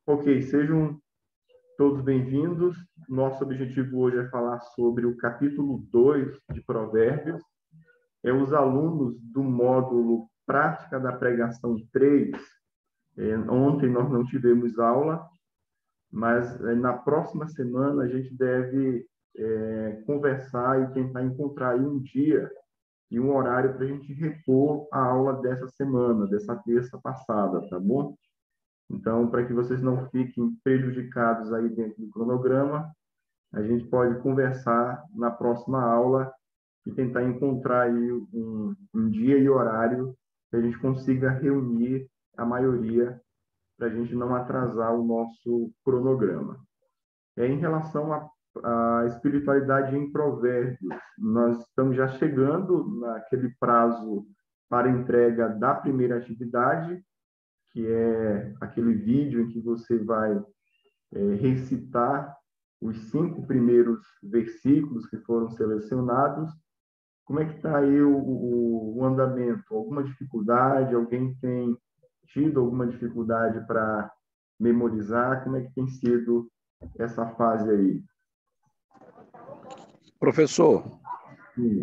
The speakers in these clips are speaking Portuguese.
Ok, sejam todos bem-vindos. Nosso objetivo hoje é falar sobre o capítulo 2 de Provérbios. Os alunos do módulo Prática da Pregação 3. Ontem nós não tivemos aula, mas na próxima semana a gente deve conversar e tentar encontrar aí um dia e um horário para a gente repor a aula dessa semana, dessa terça passada, tá bom? Então, para que vocês não fiquem prejudicados aí dentro do cronograma, a gente pode conversar na próxima aula e tentar encontrar aí um dia e horário que a gente consiga reunir a maioria para a gente não atrasar o nosso cronograma. Em relação à espiritualidade em Provérbios, nós estamos já chegando naquele prazo para entrega da primeira atividade, que é aquele vídeo em que você vai recitar os 5 primeiros versículos que foram selecionados. Como é que está aí o andamento? Alguma dificuldade? Alguém tem tido alguma dificuldade para memorizar? Como é que tem sido essa fase aí? Professor, Sim.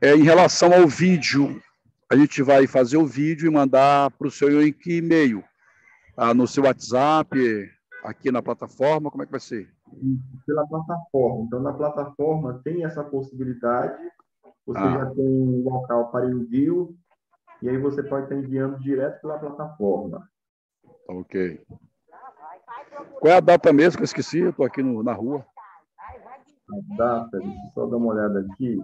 em relação ao vídeo, a gente vai fazer o vídeo e mandar para o seu e-mail, no seu WhatsApp, aqui na plataforma, como é que vai ser? Pela plataforma. Então, na plataforma tem essa possibilidade, você já tem um local para envio, e aí você pode estar enviando direto pela plataforma. Ok. Qual é a data mesmo que eu esqueci? Eu estou aqui na rua. A data, deixa eu só dar uma olhada aqui.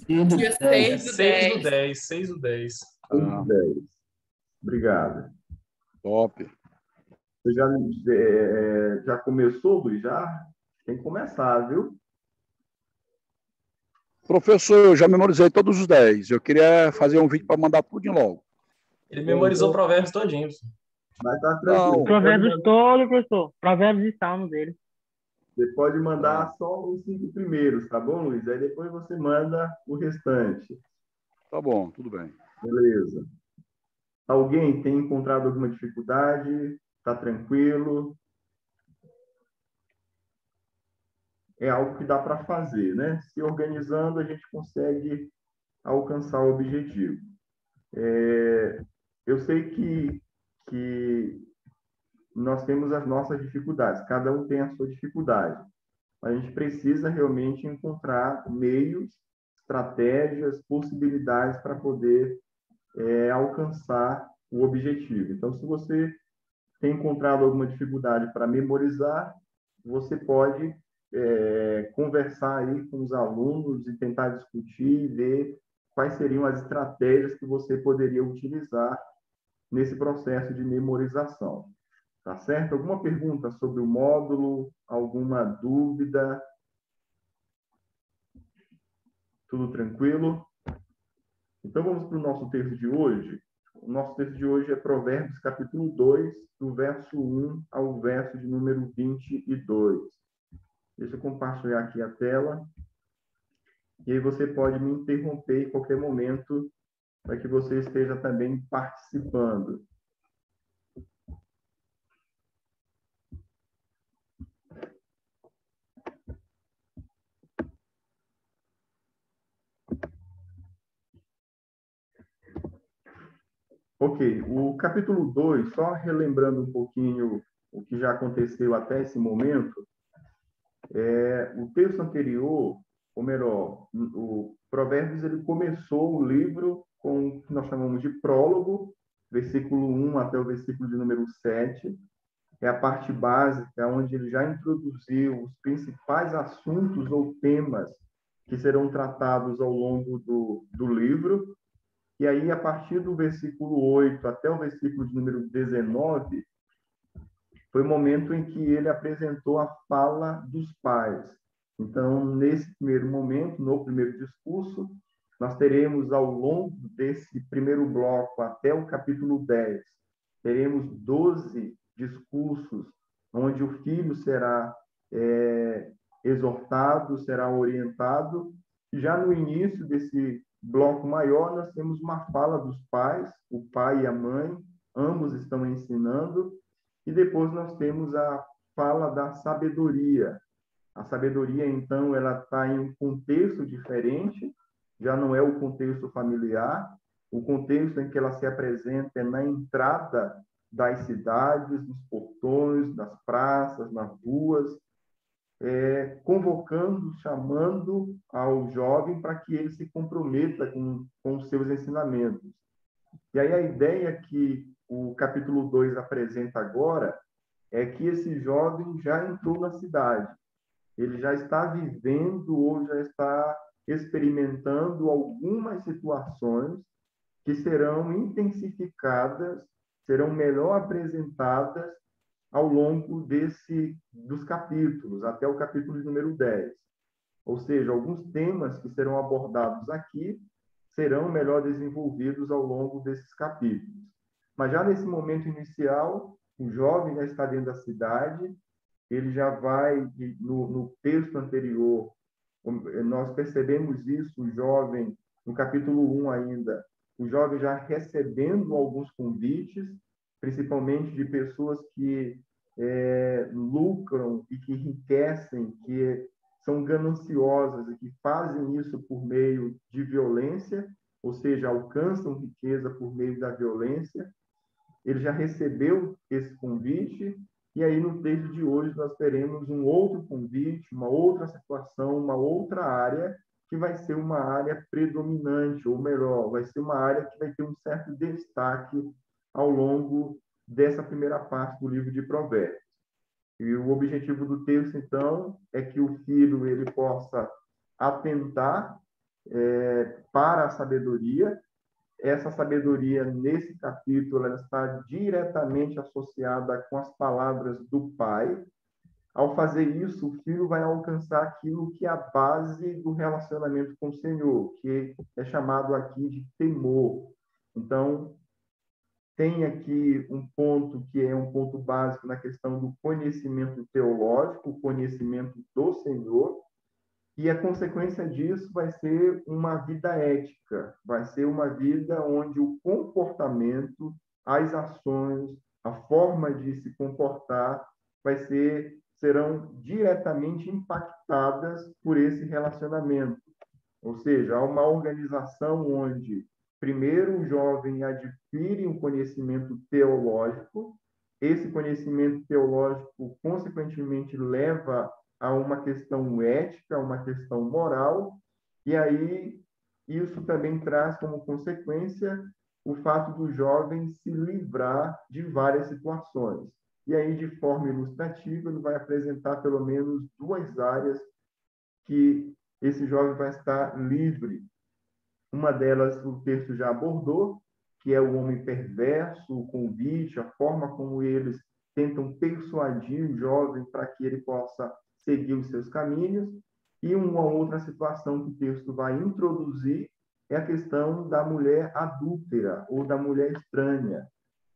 Dia 6 do 6 10. do 10, 6 do 10. 10. Obrigado. Top. Você já começou, Luiz? Já? Tem que começar, viu? Professor, eu já memorizei todos os 10. Eu queria fazer um vídeo para mandar tudo logo. Ele memorizou Provérbios todinho. Mas tá Não. tranquilo. Provérbios todo, professor. Provérbios e salmos dele. Você pode mandar só os 5 primeiros, tá bom, Luiz? Aí depois você manda o restante. Tá bom, tudo bem. Beleza. Alguém tem encontrado alguma dificuldade? Tá tranquilo? É algo que dá para fazer, né? Se organizando, a gente consegue alcançar o objetivo. Eu sei que nós temos as nossas dificuldades, cada um tem a sua dificuldade. A gente precisa realmente encontrar meios, estratégias, possibilidades para poder alcançar o objetivo. Então, se você tem encontrado alguma dificuldade para memorizar, você pode conversar aí com os alunos e tentar discutir e ver quais seriam as estratégias que você poderia utilizar nesse processo de memorização. Tá certo? Alguma pergunta sobre o módulo? Alguma dúvida? Tudo tranquilo? Então, vamos para o nosso texto de hoje. O nosso texto de hoje é Provérbios, capítulo 2, do verso 1 ao verso de número 22. Deixa eu compartilhar aqui a tela. E aí você pode me interromper em qualquer momento para que você esteja também participando. Ok, o capítulo 2, só relembrando um pouquinho o que já aconteceu até esse momento, o texto anterior, ou melhor, o Provérbios, ele começou o livro com o que nós chamamos de prólogo, versículo 1 até o versículo de número 7, é a parte básica, onde ele já introduziu os principais assuntos ou temas que serão tratados ao longo do livro. E aí, a partir do versículo 8 até o versículo de número 19, foi o momento em que ele apresentou a fala dos pais. Então, nesse primeiro momento, no primeiro discurso, nós teremos, ao longo desse primeiro bloco até o capítulo 10, teremos 12 discursos onde o filho será exortado, será orientado. Já no início bloco maior, nós temos uma fala dos pais, o pai e a mãe, ambos estão ensinando, e depois nós temos a fala da sabedoria. A sabedoria, então, ela está em um contexto diferente, já não é o contexto familiar, o contexto em que ela se apresenta é na entrada das cidades, nos portões, nas praças, nas ruas, convocando, chamando ao jovem para que ele se comprometa com os seus ensinamentos. E aí a ideia que o capítulo 2 apresenta agora é que esse jovem já entrou na cidade, ele já está vivendo ou já está experimentando algumas situações que serão intensificadas, serão melhor apresentadas ao longo dos capítulos, até o capítulo número 10. Ou seja, alguns temas que serão abordados aqui serão melhor desenvolvidos ao longo desses capítulos. Mas já nesse momento inicial, o jovem já está dentro da cidade, ele já vai, no texto anterior, nós percebemos isso, o jovem, no capítulo 1 ainda, o jovem já recebendo alguns convites, principalmente de pessoas que lucram e que enriquecem, que são gananciosas e que fazem isso por meio de violência, ou seja, alcançam riqueza por meio da violência. Ele já recebeu esse convite, e aí no texto de hoje nós teremos um outro convite, uma outra situação, uma outra área, que vai ser uma área predominante, ou melhor, vai ser uma área que vai ter um certo destaque ao longo dessa primeira parte do livro de Provérbios. E o objetivo do texto, então, é que o filho ele possa atentar para a sabedoria. Essa sabedoria, nesse capítulo, ela está diretamente associada com as palavras do pai. Ao fazer isso, o filho vai alcançar aquilo que é a base do relacionamento com o Senhor, que é chamado aqui de temor. Então, tem aqui um ponto que é um ponto básico na questão do conhecimento teológico, o conhecimento do Senhor, e a consequência disso vai ser uma vida ética, vai ser uma vida onde o comportamento, as ações, a forma de se comportar serão diretamente impactadas por esse relacionamento. Ou seja, há uma organização onde, primeiro, o jovem adquire um conhecimento teológico, esse conhecimento teológico, consequentemente, leva a uma questão ética, uma questão moral, e aí isso também traz como consequência o fato do jovem se livrar de várias situações. E aí, de forma ilustrativa, ele vai apresentar pelo menos duas áreas que esse jovem vai estar livre. Uma delas o texto já abordou, que é o homem perverso, o convite, a forma como eles tentam persuadir o jovem para que ele possa seguir os seus caminhos. E uma outra situação que o texto vai introduzir é a questão da mulher adúltera ou da mulher estranha.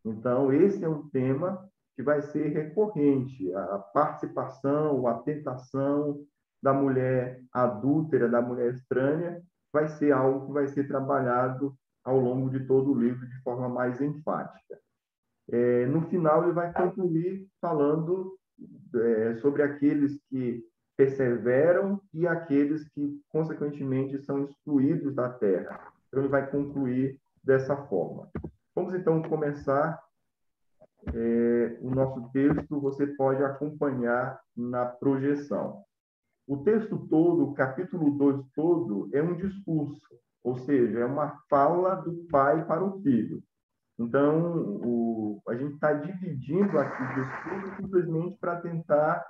Então, esse é um tema que vai ser recorrente, a participação, a tentação da mulher adúltera, da mulher estranha, vai ser algo que vai ser trabalhado ao longo de todo o livro de forma mais enfática. No final, ele vai concluir falando sobre aqueles que perseveram e aqueles que, consequentemente, são excluídos da terra. Então, ele vai concluir dessa forma. Vamos, então, começar o nosso texto. Você pode acompanhar na projeção. O texto todo, o capítulo 2 todo, é um discurso, ou seja, é uma fala do pai para o filho. Então, a gente está dividindo aqui o discurso simplesmente para tentar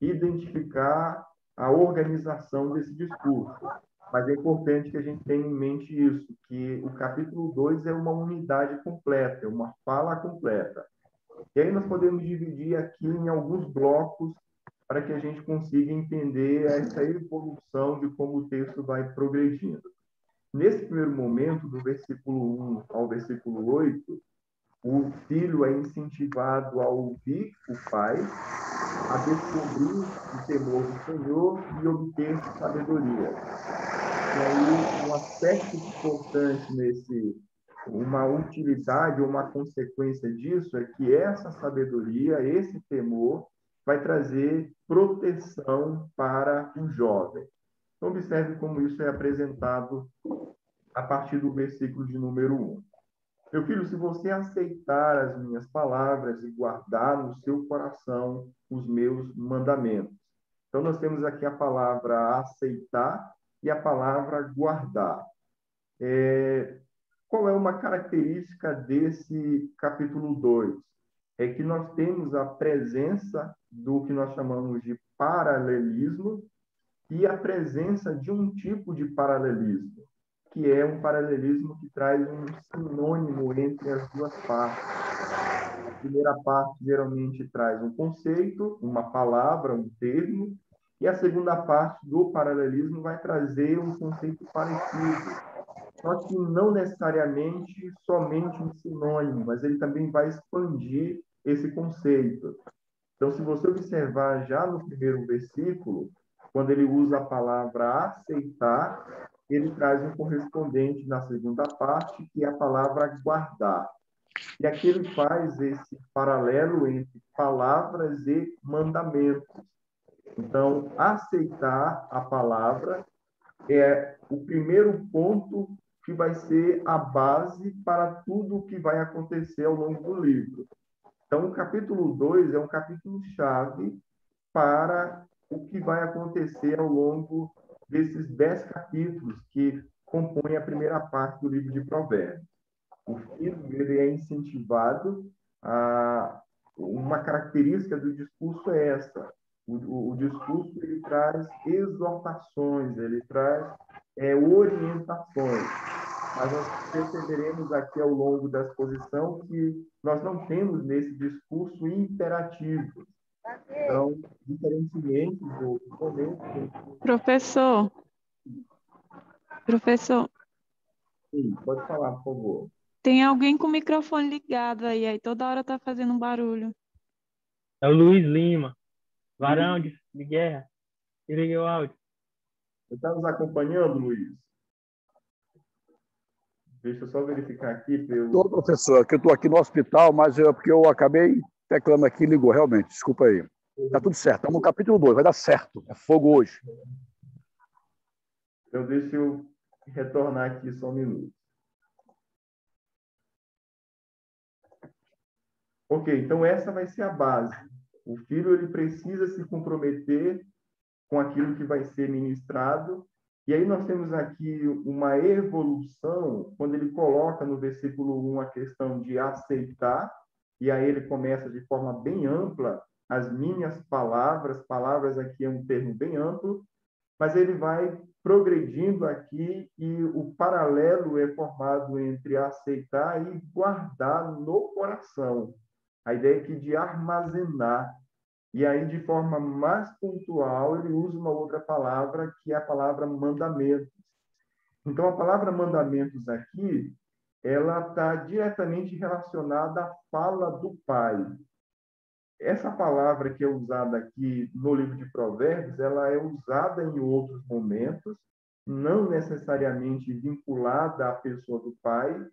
identificar a organização desse discurso. Mas é importante que a gente tenha em mente isso, que o capítulo 2 é uma unidade completa, é uma fala completa. E aí nós podemos dividir aqui em alguns blocos para que a gente consiga entender essa evolução de como o texto vai progredindo. Nesse primeiro momento, do versículo 1 ao versículo 8, o filho é incentivado a ouvir o pai, a descobrir o temor do Senhor e obter sabedoria. E aí, um aspecto importante uma utilidade ou uma consequência disso é que essa sabedoria, esse temor, vai trazer proteção para o jovem. Então, observe como isso é apresentado a partir do versículo de número 1. Meu filho, se você aceitar as minhas palavras e guardar no seu coração os meus mandamentos. Então, nós temos aqui a palavra aceitar e a palavra guardar. Qual é uma característica desse capítulo 2? É que nós temos a presença do que nós chamamos de paralelismo e a presença de um tipo de paralelismo, que é um paralelismo que traz um sinônimo entre as duas partes. A primeira parte geralmente traz um conceito, uma palavra, um termo, e a segunda parte do paralelismo vai trazer um conceito parecido, só que não necessariamente somente um sinônimo, mas ele também vai expandir esse conceito. Então, se você observar já no primeiro versículo, quando ele usa a palavra aceitar, ele traz um correspondente na segunda parte, que é a palavra guardar. E aqui ele faz esse paralelo entre palavras e mandamentos. Então, aceitar a palavra é o primeiro ponto que vai ser a base para tudo o que vai acontecer ao longo do livro. Então, o capítulo 2 é um capítulo-chave para o que vai acontecer ao longo desses 10 capítulos que compõem a primeira parte do livro de Provérbios. O filho ele é incentivado a... Uma característica do discurso é essa. O discurso ele traz exortações, ele traz orientações. Mas nós perceberemos aqui ao longo da exposição que nós não temos nesse discurso imperativos. Então, diferentemente do outro momento... Professor, Sim, pode falar, por favor. tem alguém com o microfone ligado aí toda hora tá fazendo um barulho. É o Luiz Lima, varão de guerra. Liga o áudio. Você está nos acompanhando, Luiz? Deixa eu só verificar aqui pelo... Estou, professor, que eu estou aqui no hospital, mas porque eu acabei teclando aqui e ligou, realmente. Desculpa aí. Está tudo certo. Estamos no capítulo 2, vai dar certo. É fogo hoje. Então, deixa eu retornar aqui só um minuto. Ok, então essa vai ser a base. O filho ele precisa se comprometer com aquilo que vai ser ministrado. E aí nós temos aqui uma evolução, quando ele coloca no versículo 1 a questão de aceitar, e aí ele começa de forma bem ampla, as minhas palavras aqui é um termo bem amplo, mas ele vai progredindo aqui e o paralelo é formado entre aceitar e guardar no coração. A ideia aqui de armazenar. E aí, de forma mais pontual, ele usa uma outra palavra, que é a palavra mandamentos. Então, a palavra mandamentos aqui, ela está diretamente relacionada à fala do Pai. Essa palavra que é usada aqui no livro de Provérbios, ela é usada em outros momentos, não necessariamente vinculada à pessoa do Pai,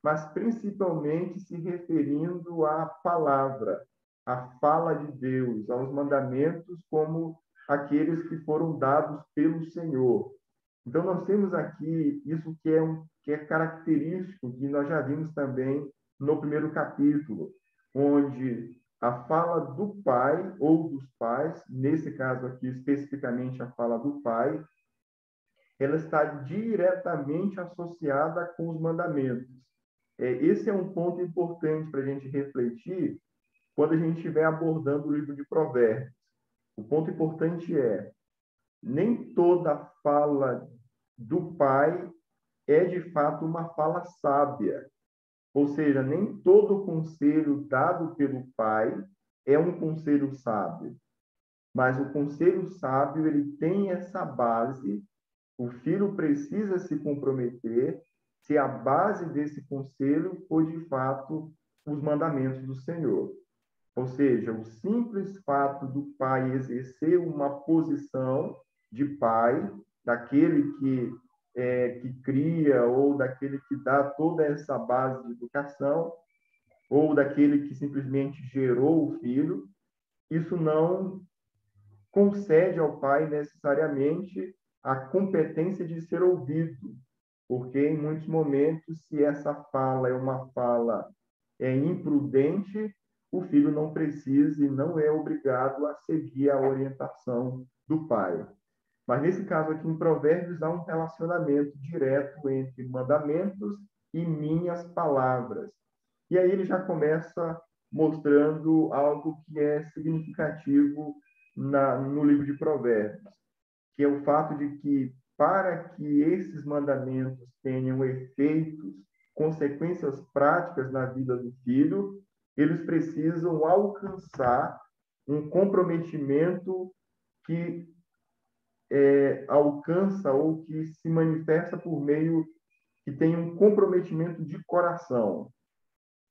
mas principalmente se referindo à palavra, à fala de Deus, aos mandamentos como aqueles que foram dados pelo Senhor. Então, nós temos aqui isso que é característico, que nós já vimos também no primeiro capítulo, onde a fala do pai ou dos pais, nesse caso aqui especificamente a fala do pai, ela está diretamente associada com os mandamentos. Esse é um ponto importante para a gente refletir quando a gente estiver abordando o livro de Provérbios. O ponto importante é, nem toda fala do pai é de fato uma fala sábia. Ou seja, nem todo conselho dado pelo pai é um conselho sábio. Mas o conselho sábio, ele tem essa base, o filho precisa se comprometer se a base desse conselho for, de fato, os mandamentos do Senhor. Ou seja, o simples fato do pai exercer uma posição de pai, daquele que que cria, ou daquele que dá toda essa base de educação, ou daquele que simplesmente gerou o filho, isso não concede ao pai necessariamente a competência de ser ouvido, porque em muitos momentos, se essa fala é uma fala imprudente, o filho não precisa e não é obrigado a seguir a orientação do pai. Mas nesse caso aqui em Provérbios há um relacionamento direto entre mandamentos e minhas palavras. E aí ele já começa mostrando algo que é significativo no livro de Provérbios, que é o fato de que, para que esses mandamentos tenham efeitos, consequências práticas na vida do filho, eles precisam alcançar um comprometimento que alcança ou que se manifesta por meio que tem um comprometimento de coração.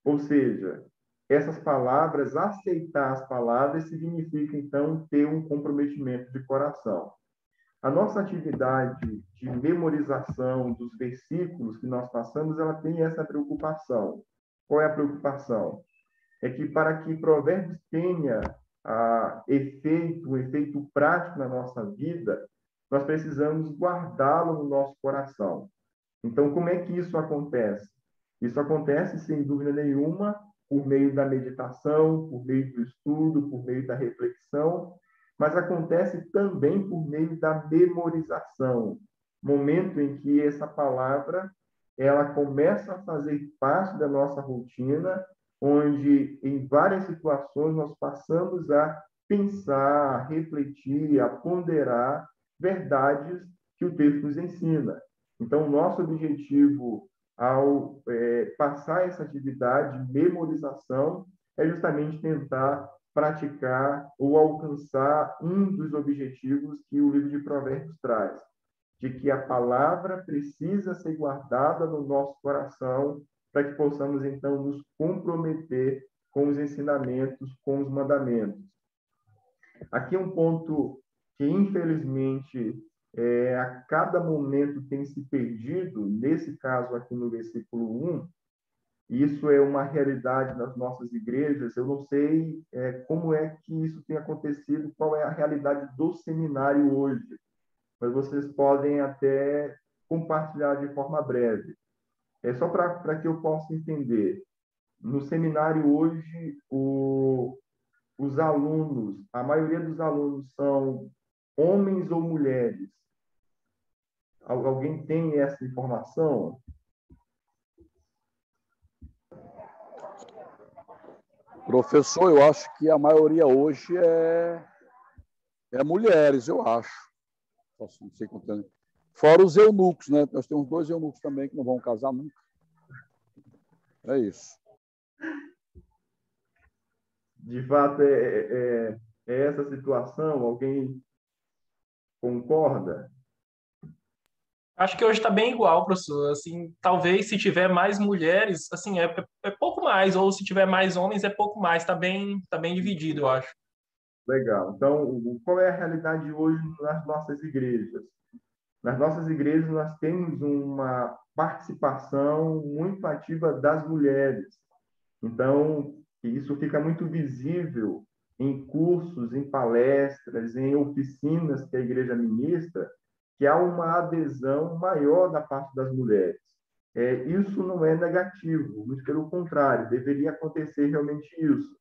Ou seja, essas palavras, aceitar as palavras, significa, então, ter um comprometimento de coração. A nossa atividade de memorização dos versículos que nós passamos, ela tem essa preocupação. Qual é a preocupação? É que para que Provérbios tenha um efeito prático na nossa vida, nós precisamos guardá-lo no nosso coração. Então, como é que isso acontece? Isso acontece, sem dúvida nenhuma, por meio da meditação, por meio do estudo, por meio da reflexão, mas acontece também por meio da memorização, momento em que essa palavra ela começa a fazer parte da nossa rotina, onde em várias situações nós passamos a pensar, a refletir, a ponderar verdades que o texto nos ensina. Então, o nosso objetivo ao passar essa atividade de memorização é justamente tentar praticar ou alcançar um dos objetivos que o livro de Provérbios traz, de que a palavra precisa ser guardada no nosso coração para que possamos, então, nos comprometer com os ensinamentos, com os mandamentos. Aqui é um ponto que, infelizmente, a cada momento tem se perdido, nesse caso aqui no versículo 1, isso é uma realidade nas nossas igrejas. Eu não sei como é que isso tem acontecido, qual é a realidade do seminário hoje, mas vocês podem até compartilhar de forma breve. É só para que eu possa entender. No seminário hoje, os alunos, a maioria dos alunos são homens ou mulheres? Alguém tem essa informação? Professor, eu acho que a maioria hoje é mulheres, eu acho. Não sei quanto. Fora os eunucos, né? Nós temos 2 eunucos também que não vão casar nunca. É isso. De fato, é essa situação? Alguém concorda? Acho que hoje está bem igual, professor. Assim, talvez se tiver mais mulheres, assim, é pouco mais, ou se tiver mais homens, é pouco mais. Tá bem dividido, eu acho. Legal. Então, qual é a realidade hoje nas nossas igrejas? Nas nossas igrejas, nós temos uma participação muito ativa das mulheres. Então, isso fica muito visível em cursos, em palestras, em oficinas que a igreja ministra, que há uma adesão maior da parte das mulheres. Isso não é negativo, muito pelo contrário, deveria acontecer realmente isso.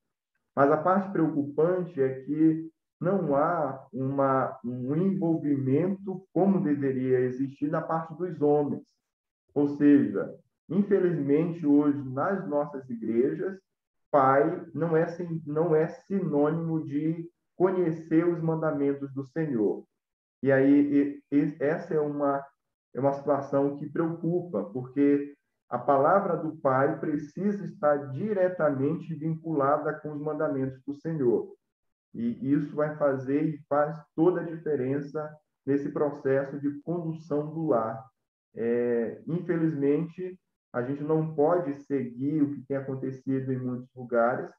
Mas a parte preocupante é que não há um envolvimento como deveria existir da parte dos homens. Ou seja, infelizmente, hoje, nas nossas igrejas, pai não é sinônimo de conhecer os mandamentos do Senhor. E aí, essa é uma situação que preocupa, porque a palavra do Pai precisa estar diretamente vinculada com os mandamentos do Senhor. E isso vai fazer e faz toda a diferença nesse processo de condução do lar. Infelizmente, a gente não pode seguir o que tem acontecido em muitos lugares,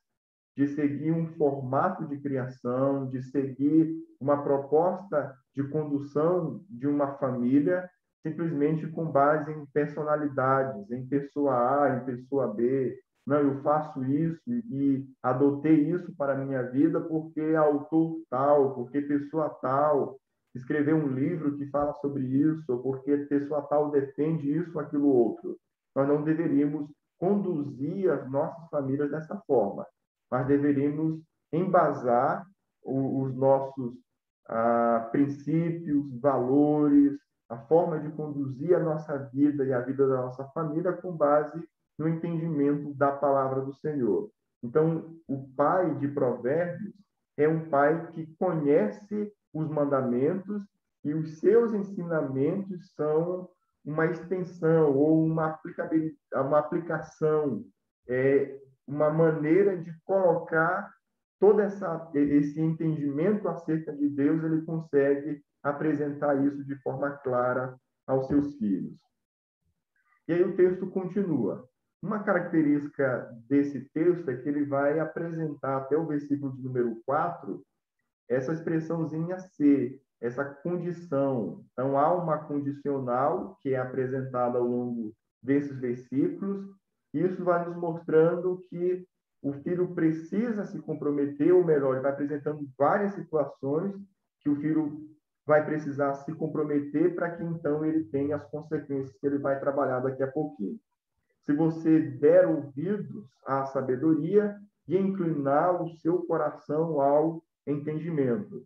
de seguir um formato de criação, de seguir uma proposta de condução de uma família simplesmente com base em personalidades, em pessoa A, em pessoa B. Não, eu faço isso e adotei isso para a minha vida porque autor tal, porque pessoa tal escreveu um livro que fala sobre isso, ou porque pessoa tal defende isso, aquilo, outro. Nós não deveríamos conduzir as nossas famílias dessa forma, mas deveríamos embasar os nossos princípios, valores, a forma de conduzir a nossa vida e a vida da nossa família com base no entendimento da palavra do Senhor. Então, o pai de Provérbios é um pai que conhece os mandamentos e os seus ensinamentos são uma extensão ou uma aplicação, uma maneira de colocar todo esse entendimento acerca de Deus, ele consegue apresentar isso de forma clara aos seus filhos. E aí o texto continua. Uma característica desse texto é que ele vai apresentar até o versículo de número 4 essa expressãozinha ser, essa condição. Então, há uma condicional que é apresentada ao longo desses versículos. Isso vai nos mostrando que o filho precisa se comprometer, ou melhor, ele vai apresentando várias situações que o filho vai precisar se comprometer para que, então, ele tenha as consequências que ele vai trabalhar daqui a pouquinho. Se você der ouvidos à sabedoria e inclinar o seu coração ao entendimento.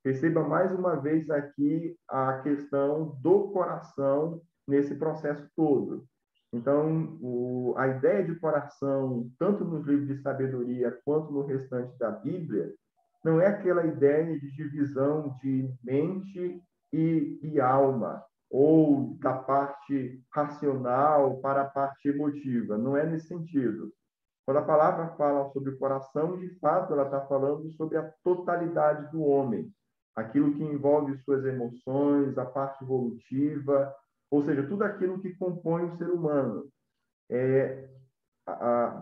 Perceba mais uma vez aqui a questão do coração nesse processo todo. Então, a ideia de coração, tanto nos livros de sabedoria quanto no restante da Bíblia, não é aquela ideia de divisão de mente e alma, ou da parte racional para a parte emotiva. Não é nesse sentido. Quando a palavra fala sobre o coração, de fato, ela está falando sobre a totalidade do homem, aquilo que envolve suas emoções, a parte evolutiva, ou seja, tudo aquilo que compõe o ser humano.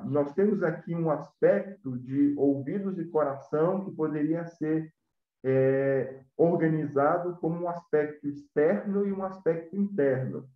Nós temos aqui um aspecto de ouvidos e coração que poderia ser organizado como um aspecto externo e um aspecto interno.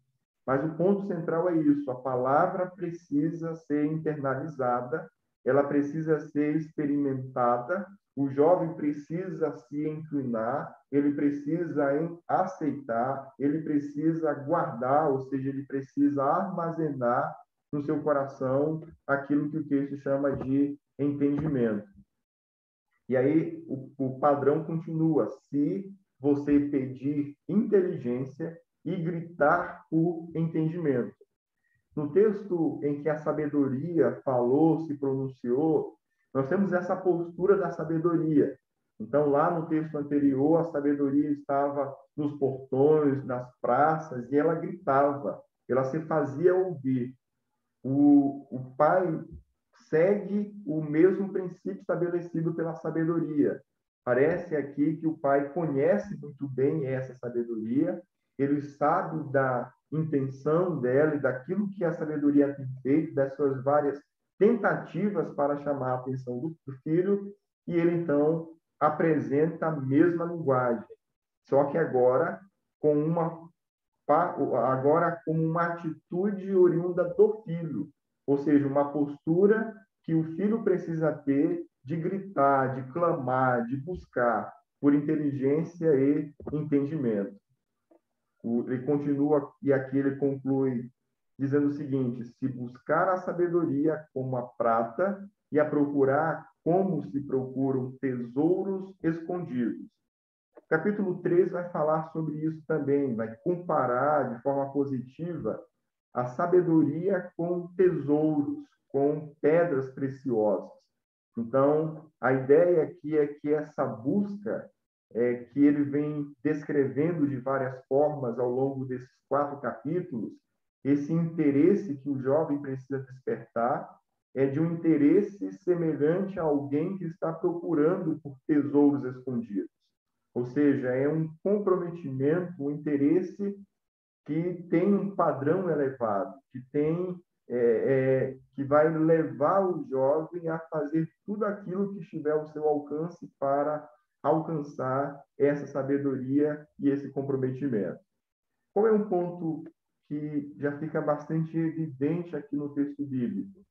Mas o ponto central é isso: a palavra precisa ser internalizada, ela precisa ser experimentada, o jovem precisa se inclinar, ele precisa aceitar, ele precisa guardar, ou seja, ele precisa armazenar no seu coração aquilo que o texto chama de entendimento. E aí o padrão continua: se você pedir inteligência e gritar por entendimento. No texto em que a sabedoria falou, se pronunciou, nós temos essa postura da sabedoria. Então, lá no texto anterior, a sabedoria estava nos portões, nas praças, e ela gritava, ela se fazia ouvir. O pai segue o mesmo princípio estabelecido pela sabedoria. Parece aqui que o pai conhece muito bem essa sabedoria, ele sabe da intenção dela e daquilo que a sabedoria tem feito, das suas várias tentativas para chamar a atenção do filho, e ele, então, apresenta a mesma linguagem, só que agora como uma atitude oriunda do filho, ou seja, uma postura que o filho precisa ter de gritar, de clamar, de buscar por inteligência e entendimento. Ele continua, e aqui ele conclui dizendo o seguinte: se buscar a sabedoria como a prata e a procurar como se procuram tesouros escondidos. O capítulo 3 vai falar sobre isso também, vai comparar de forma positiva a sabedoria com tesouros, com pedras preciosas. Então, a ideia aqui é que essa busca que ele vem descrevendo de várias formas ao longo desses 4 capítulos, esse interesse que o jovem precisa despertar é de um interesse semelhante a alguém que está procurando por tesouros escondidos. Ou seja, é um comprometimento, um interesse que tem um padrão elevado, que vai levar o jovem a fazer tudo aquilo que estiver ao seu alcance para alcançar essa sabedoria e esse comprometimento. qual é um ponto que já fica bastante evidente aqui no texto bíblico?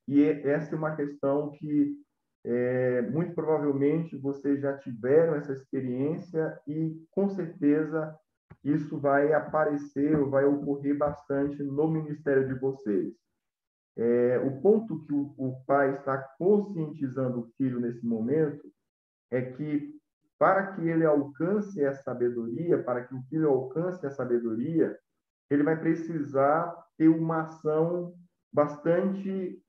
E essa é uma questão que, muito provavelmente, vocês já tiveram essa experiência e, com certeza, isso vai aparecer ou vai ocorrer bastante no ministério de vocês. O ponto que o pai está conscientizando o filho nesse momento é que, para que ele alcance a sabedoria, para que o filho alcance a sabedoria, ele vai precisar ter uma ação bastante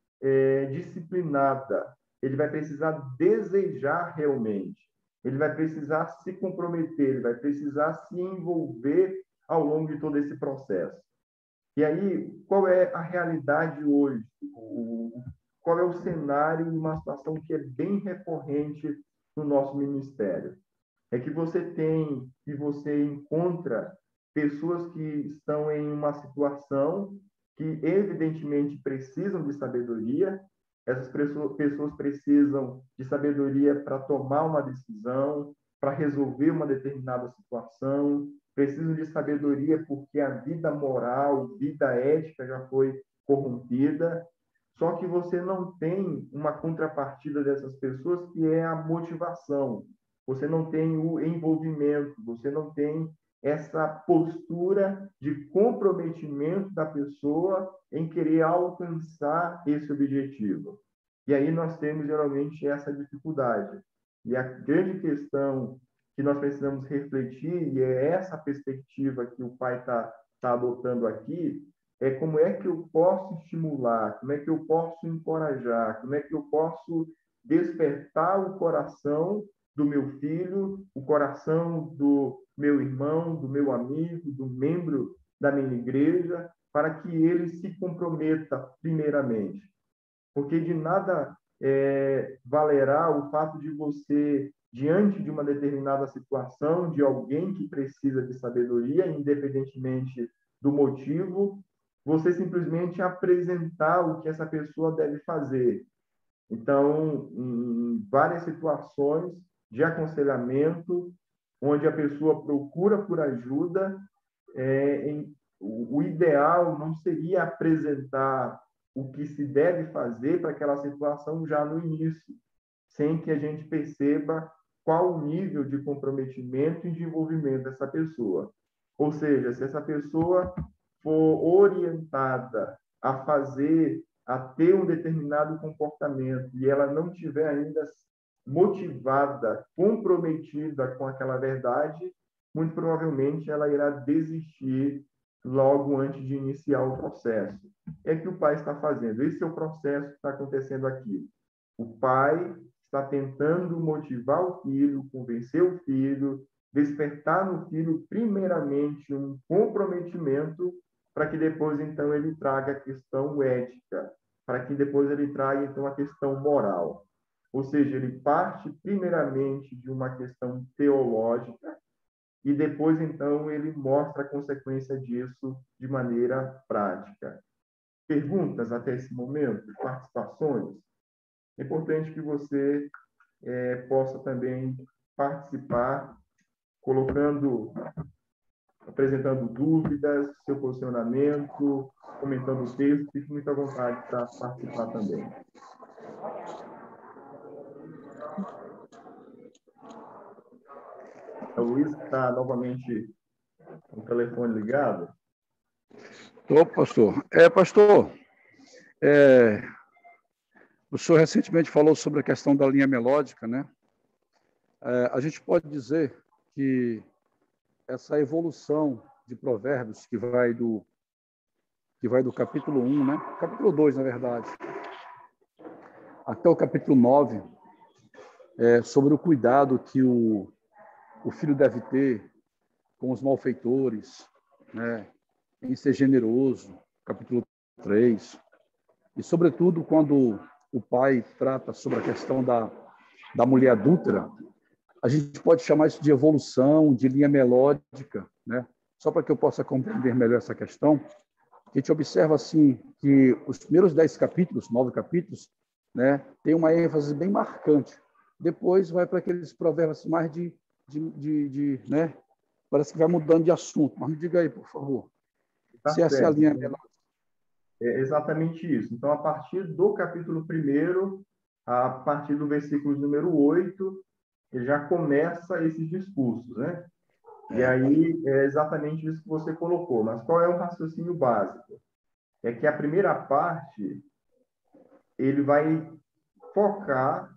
disciplinada. Ele vai precisar desejar realmente. Ele vai precisar se comprometer, ele vai precisar se envolver ao longo de todo esse processo. E aí, qual é a realidade hoje? Qual é o cenário de uma situação que é bem recorrente no nosso ministério? É que você encontra pessoas que estão em uma situação que evidentemente precisam de sabedoria. Essas pessoas precisam de sabedoria para tomar uma decisão, para resolver uma determinada situação, precisam de sabedoria porque a vida moral, vida ética já foi corrompida. Só que você não tem uma contrapartida dessas pessoas, que é a motivação. Você não tem o envolvimento, você não tem essa postura de comprometimento da pessoa em querer alcançar esse objetivo. E aí nós temos, geralmente, essa dificuldade. E a grande questão que nós precisamos refletir, e é essa perspectiva que o pai está adotando aqui, é como é que eu posso estimular, como é que eu posso encorajar, como é que eu posso despertar o coração do meu filho, o coração do meu irmão, do meu amigo, do membro da minha igreja, para que ele se comprometa primeiramente. Porque de nada valerá o fato de você, diante de uma determinada situação, de alguém que precisa de sabedoria, independentemente do motivo, você simplesmente apresentar o que essa pessoa deve fazer. Então, em várias situações de aconselhamento, onde a pessoa procura por ajuda, o ideal não seria apresentar o que se deve fazer para aquela situação já no início, sem que a gente perceba qual o nível de comprometimento e de envolvimento dessa pessoa. Ou seja, se essa pessoa for orientada a ter um determinado comportamento e ela não tiver ainda motivada, comprometida com aquela verdade, muito provavelmente ela irá desistir logo antes de iniciar o processo. É que o pai está fazendo. Esse é o processo que está acontecendo aqui. O pai está tentando motivar o filho, convencer o filho, despertar no filho, primeiramente, um comprometimento, para que depois, então, ele traga a questão ética, para que depois ele traga, então, a questão moral. Ou seja, ele parte, primeiramente, de uma questão teológica, e depois, então, ele mostra a consequência disso de maneira prática. Perguntas até esse momento? Participações? É importante que você possa também participar, apresentando dúvidas, seu posicionamento, comentando o texto. Fique muito à vontade para participar também. O Luiz está novamente com o telefone ligado. Estou, pastor. Pastor, o senhor recentemente falou sobre a questão da linha melódica, né? A gente pode dizer que essa evolução de Provérbios que vai do capítulo 1, né? Capítulo 2, na verdade, até o capítulo 9, sobre o cuidado que o filho deve ter com os malfeitores, né? Em ser generoso, capítulo 3. E, sobretudo, quando o pai trata sobre a questão da mulher adúltera, a gente pode chamar isso de evolução, de linha melódica, né? Só para que eu possa compreender melhor essa questão, a gente observa assim que os primeiros 10 capítulos, 9 capítulos, né, tem uma ênfase bem marcante. Depois vai para aqueles provérbios mais né, parece que vai mudando de assunto, mas me diga aí, por favor. Tá Se essa é a certo. linha dela. É exatamente isso. Então, a partir do capítulo 1º, a partir do versículo número 8, ele já começa esses discursos, né? E aí é exatamente isso que você colocou. Mas qual é o raciocínio básico? É que a primeira parte, ele vai focar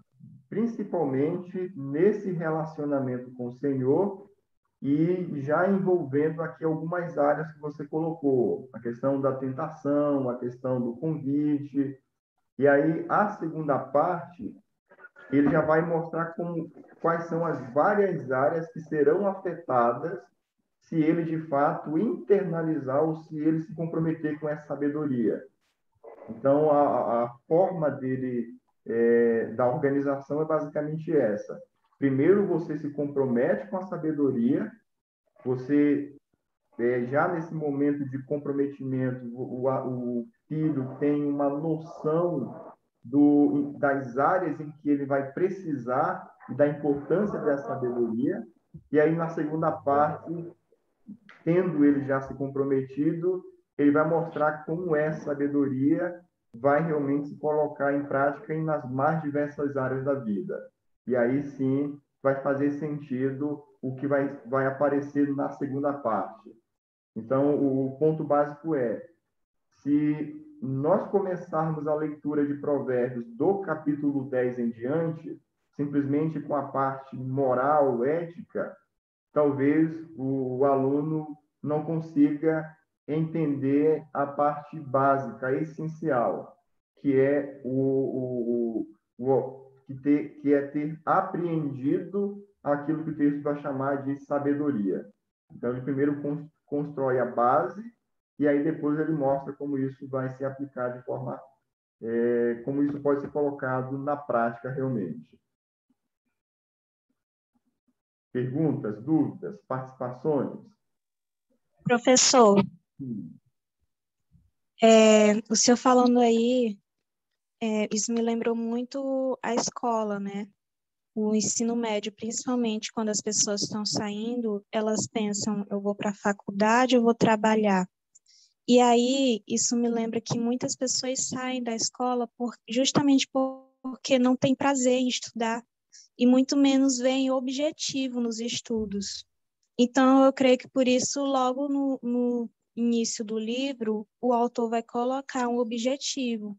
principalmente nesse relacionamento com o Senhor e já envolvendo aqui algumas áreas que você colocou, a questão da tentação, a questão do convite. E aí, a segunda parte, ele já vai mostrar quais são as várias áreas que serão afetadas se ele, de fato, internalizar ou se ele se comprometer com essa sabedoria. Então, a forma dele, da organização é basicamente essa. Primeiro, você se compromete com a sabedoria, você, já nesse momento de comprometimento, o filho tem uma noção das áreas em que ele vai precisar e da importância da sabedoria. E aí, na segunda parte, tendo ele já se comprometido, ele vai mostrar como essa sabedoria vai realmente se colocar em prática nas mais diversas áreas da vida. E aí sim vai fazer sentido o que vai aparecer na segunda parte. Então, o ponto básico é, se nós começarmos a leitura de Provérbios do capítulo 10 em diante, simplesmente com a parte moral, ética, talvez o aluno não consiga entender a parte básica, essencial, que é que é ter apreendido aquilo que o texto vai chamar de sabedoria. Então, ele primeiro constrói a base e aí depois ele mostra como isso vai se aplicar de forma, como isso pode ser colocado na prática realmente. Perguntas, dúvidas, participações? Professor, Sim. o senhor falando aí, isso me lembrou muito a escola, né? O ensino médio, principalmente quando as pessoas estão saindo, elas pensam, eu vou para a faculdade, eu vou trabalhar. E aí, isso me lembra que muitas pessoas saem da escola justamente porque não tem prazer em estudar e muito menos veem objetivo nos estudos. Então, eu creio que por isso, logo no início do livro, o autor vai colocar um objetivo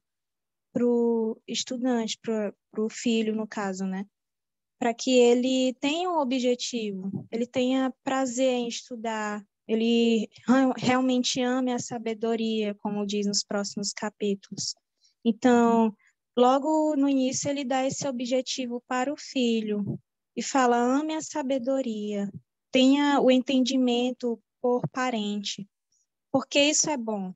para o estudante, para o filho, no caso, né? Para que ele tenha um objetivo, ele tenha prazer em estudar, ele realmente ame a sabedoria, como diz nos próximos capítulos. Então, logo no início, ele dá esse objetivo para o filho e fala: ame a sabedoria, tenha o entendimento por parente, porque isso é bom.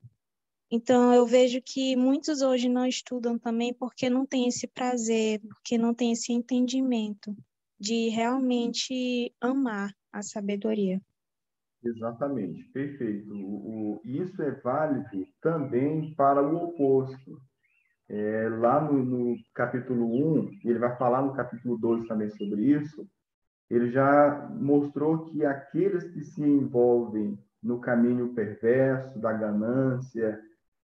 Então, eu vejo que muitos hoje não estudam também porque não têm esse prazer, porque não têm esse entendimento de realmente amar a sabedoria. Exatamente, perfeito. Isso é válido também para o oposto. Lá no capítulo 1, ele vai falar no capítulo 2 também sobre isso, ele já mostrou que aqueles que se envolvem no caminho perverso da ganância,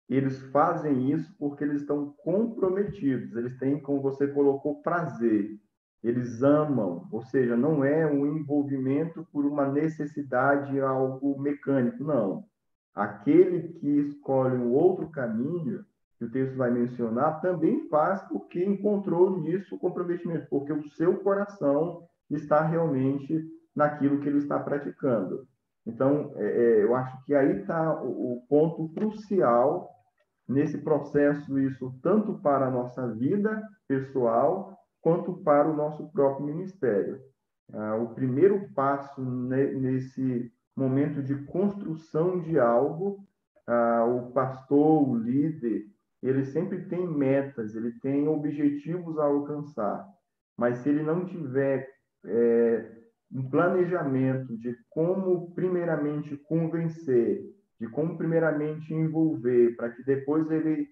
eles fazem isso porque eles estão comprometidos, eles têm, como você colocou, prazer, eles amam, ou seja, não é um envolvimento por uma necessidade, algo mecânico, não. Aquele que escolhe um outro caminho, que o texto vai mencionar, também faz porque encontrou nisso o comprometimento, porque o seu coração está realmente naquilo que ele está praticando. Então, eu acho que aí está o ponto crucial nesse processo, isso tanto para a nossa vida pessoal, quanto para o nosso próprio ministério. O primeiro passo nesse momento de construção de algo, o pastor, o líder, ele sempre tem metas, ele tem objetivos a alcançar, mas se ele não tiver um planejamento de como primeiramente convencer, de como primeiramente envolver, para que depois ele,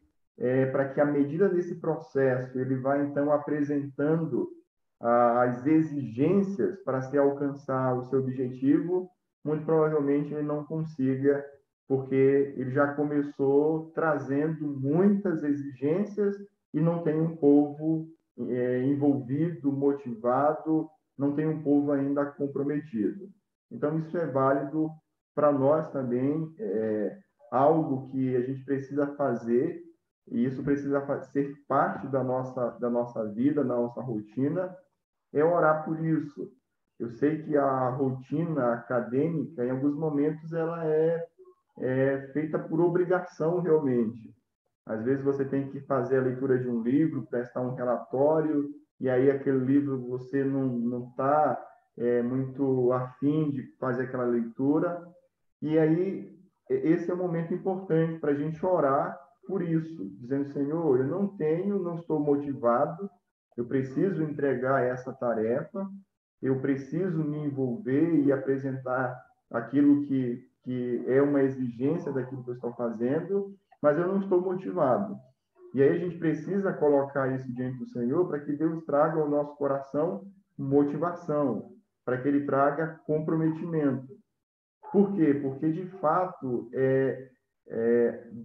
para que à medida desse processo ele vai então apresentando as exigências para se alcançar o seu objetivo, muito provavelmente ele não consiga, porque ele já começou trazendo muitas exigências e não tem um povo envolvido, motivado, não tem um povo ainda comprometido. Então, isso é válido para nós também, algo que a gente precisa fazer, e isso precisa ser parte da nossa vida, da nossa rotina, é orar por isso. Eu sei que a rotina acadêmica, em alguns momentos, ela é feita por obrigação, realmente. Às vezes você tem que fazer a leitura de um livro, prestar um relatório, e aí aquele livro você não está muito afim de fazer aquela leitura. E aí esse é um momento importante para a gente orar por isso, dizendo, Senhor, eu não estou motivado, eu preciso entregar essa tarefa, eu preciso me envolver e apresentar aquilo que é uma exigência daquilo que eu estou fazendo, mas eu não estou motivado. E aí a gente precisa colocar isso diante do Senhor para que Deus traga ao nosso coração motivação, para que Ele traga comprometimento. Por quê? Porque, de fato,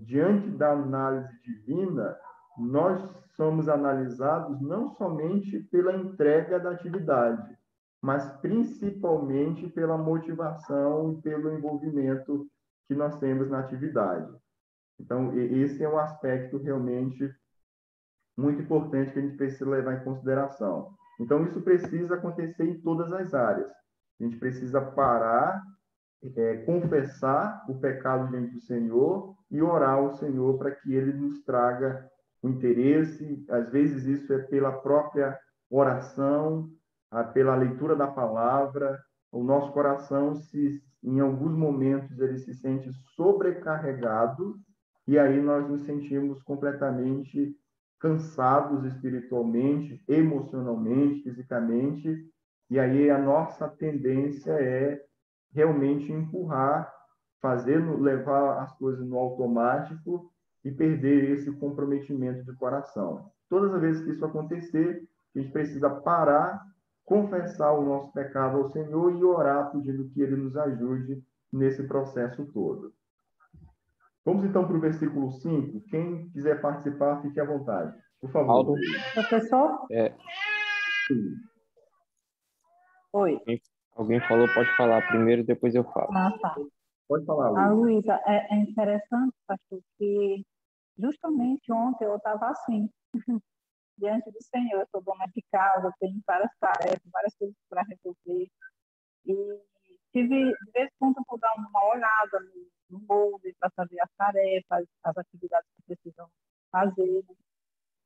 diante da análise divina, nós somos analisados não somente pela entrega da atividade, mas principalmente pela motivação e pelo envolvimento que nós temos na atividade. Então, esse é um aspecto realmente muito importante que a gente precisa levar em consideração. Então, isso precisa acontecer em todas as áreas. A gente precisa parar, confessar o pecado diante do Senhor e orar ao Senhor para que Ele nos traga o interesse. Às vezes, isso é pela própria oração, pela leitura da palavra. O nosso coração, em alguns momentos, ele se sente sobrecarregado e aí nós nos sentimos completamente cansados espiritualmente, emocionalmente, fisicamente, e aí a nossa tendência é realmente empurrar, levar as coisas no automático e perder esse comprometimento de coração. Todas as vezes que isso acontecer, a gente precisa parar, confessar o nosso pecado ao Senhor e orar pedindo que Ele nos ajude nesse processo todo. Vamos então para o versículo 5. Quem quiser participar, fique à vontade. Por favor. Aldo, Professor? Oi. alguém falou, pode falar primeiro, depois eu falo. Ah, tá. Pode falar, A Luísa. Luísa, é interessante, pastor, que justamente ontem eu estava assim, diante do Senhor. Eu sou dona de casa, tenho várias tarefas, várias coisas para resolver. E tive, de vez em quando, eu vou dar uma olhada no molde para saber as tarefas, as atividades que precisam fazer.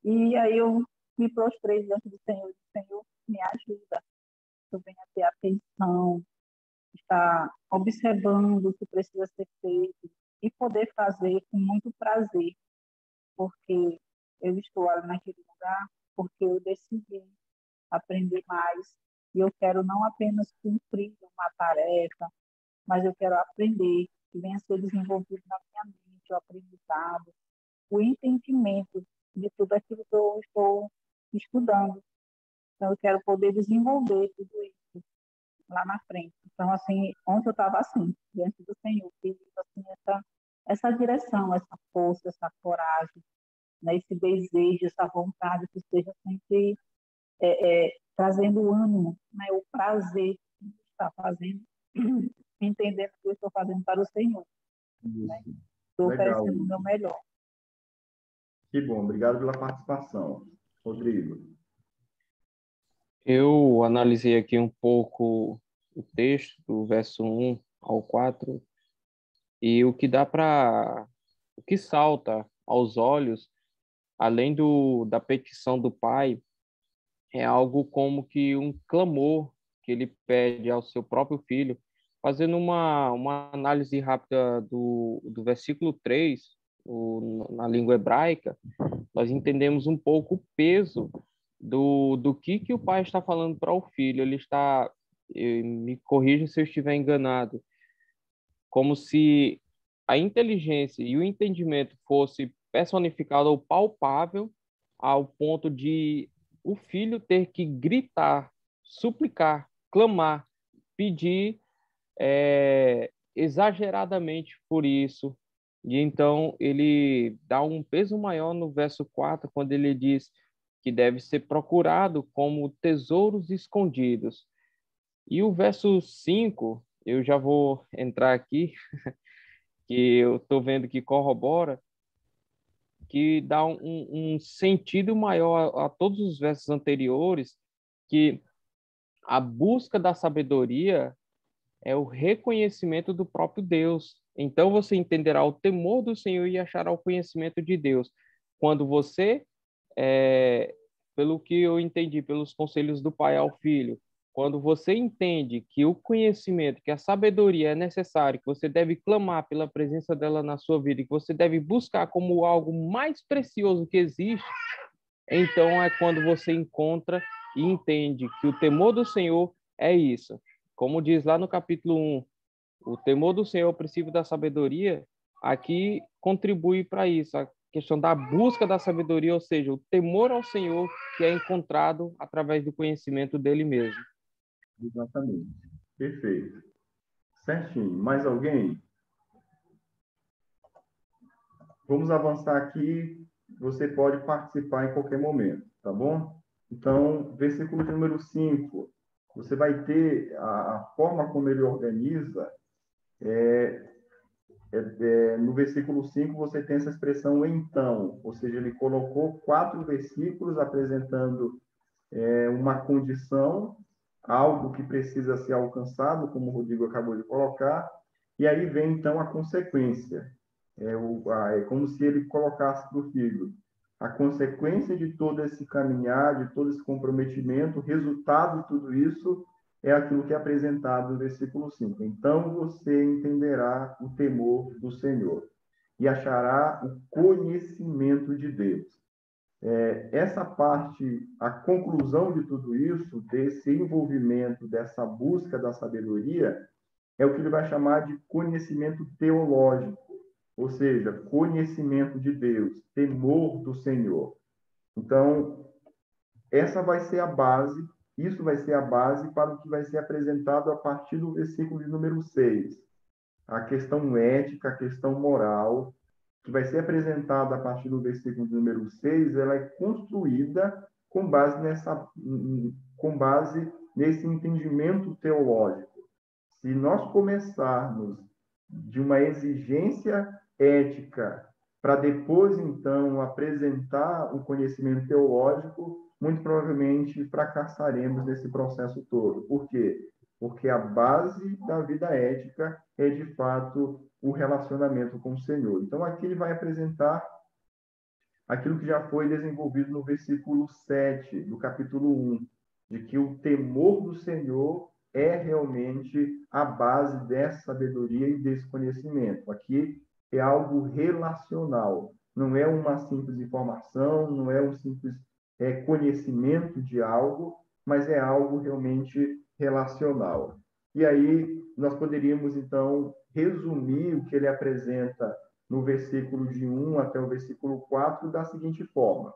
E aí eu me prostrei diante do Senhor e disse, Senhor, me ajuda. Eu venho a ter atenção, estar observando o que precisa ser feito e poder fazer com muito prazer, porque eu estou ali naquele lugar, porque eu decidi aprender mais e eu quero não apenas cumprir uma tarefa, mas eu quero aprender, que venha a ser desenvolvido na minha mente o aprendizado, o entendimento de tudo aquilo que eu estou estudando. Então, eu quero poder desenvolver tudo isso lá na frente. Então, assim, ontem eu estava assim, diante do Senhor, pedindo assim, essa direção, essa força, essa coragem, né, esse desejo, essa vontade que esteja sempre trazendo ânimo, né, o prazer de estar fazendo, entendendo que eu estou fazendo para o Senhor. Né? Estou oferecendo o meu melhor. Que bom, obrigado pela participação. Rodrigo. Eu analisei aqui um pouco o texto, do verso 1 ao 4, e o que salta aos olhos, além da petição do pai, é algo como que um clamor que ele pede ao seu próprio filho, fazendo uma análise rápida do versículo 3, na língua hebraica, nós entendemos um pouco o peso do que o pai está falando para o filho. Ele está, me corrija se eu estiver enganado, como se a inteligência e o entendimento fosse personificado ou palpável ao ponto de o filho ter que gritar, suplicar, clamar, pedir exageradamente por isso. E então ele dá um peso maior no verso 4, quando ele diz que deve ser procurado como tesouros escondidos. E o verso 5, eu já vou entrar aqui, que eu estou vendo que corrobora, que dá um sentido maior a todos os versos anteriores, que a busca da sabedoria é o reconhecimento do próprio Deus. Então você entenderá o temor do Senhor e achará o conhecimento de Deus. Quando você, pelo que eu entendi, pelos conselhos do pai ao filho, quando você entende que o conhecimento, que a sabedoria é necessário, que você deve clamar pela presença dela na sua vida, que você deve buscar como algo mais precioso que existe, então é quando você encontra e entende que o temor do Senhor é isso. Como diz lá no capítulo 1, o temor do Senhor é o princípio da sabedoria, aqui contribui para isso, a questão da busca da sabedoria, ou seja, o temor ao Senhor que é encontrado através do conhecimento dele mesmo. Exatamente. Perfeito. Certinho. Mais alguém? Vamos avançar aqui. Você pode participar em qualquer momento, tá bom? Então, versículo de número 5. Você vai ter a forma como ele organiza. No versículo 5, você tem essa expressão então, ou seja, ele colocou 4 versículos apresentando uma condição, algo que precisa ser alcançado, como o Rodrigo acabou de colocar, e aí vem, então, a consequência. É como se ele colocasse para o filho. A consequência de todo esse caminhar, de todo esse comprometimento, o resultado de tudo isso é aquilo que é apresentado no versículo 5. Então você entenderá o temor do Senhor e achará o conhecimento de Deus. Essa parte, a conclusão de tudo isso, desse envolvimento, dessa busca da sabedoria, é o que ele vai chamar de conhecimento teológico, ou seja, conhecimento de Deus, temor do Senhor. Então, essa vai ser a base, isso vai ser a base para o que vai ser apresentado a partir do versículo de número 6. A questão ética, a questão moral, que vai ser apresentada a partir do versículo de número 6, ela é construída com base nesse entendimento teológico. Se nós começarmos de uma exigência ética para depois, então, apresentar o conhecimento teológico, muito provavelmente fracassaremos nesse processo todo. Por quê? Porque a base da vida ética é, de fato, o relacionamento com o Senhor. Então, aqui ele vai apresentar aquilo que já foi desenvolvido no versículo 7 do capítulo 1, de que o temor do Senhor é realmente a base dessa sabedoria e desse conhecimento. Aqui é algo relacional, não é uma simples informação, não é um simples conhecimento de algo, mas é algo realmente relacional. E aí nós poderíamos, então, resumir o que ele apresenta no versículo de 1 até o versículo 4 da seguinte forma: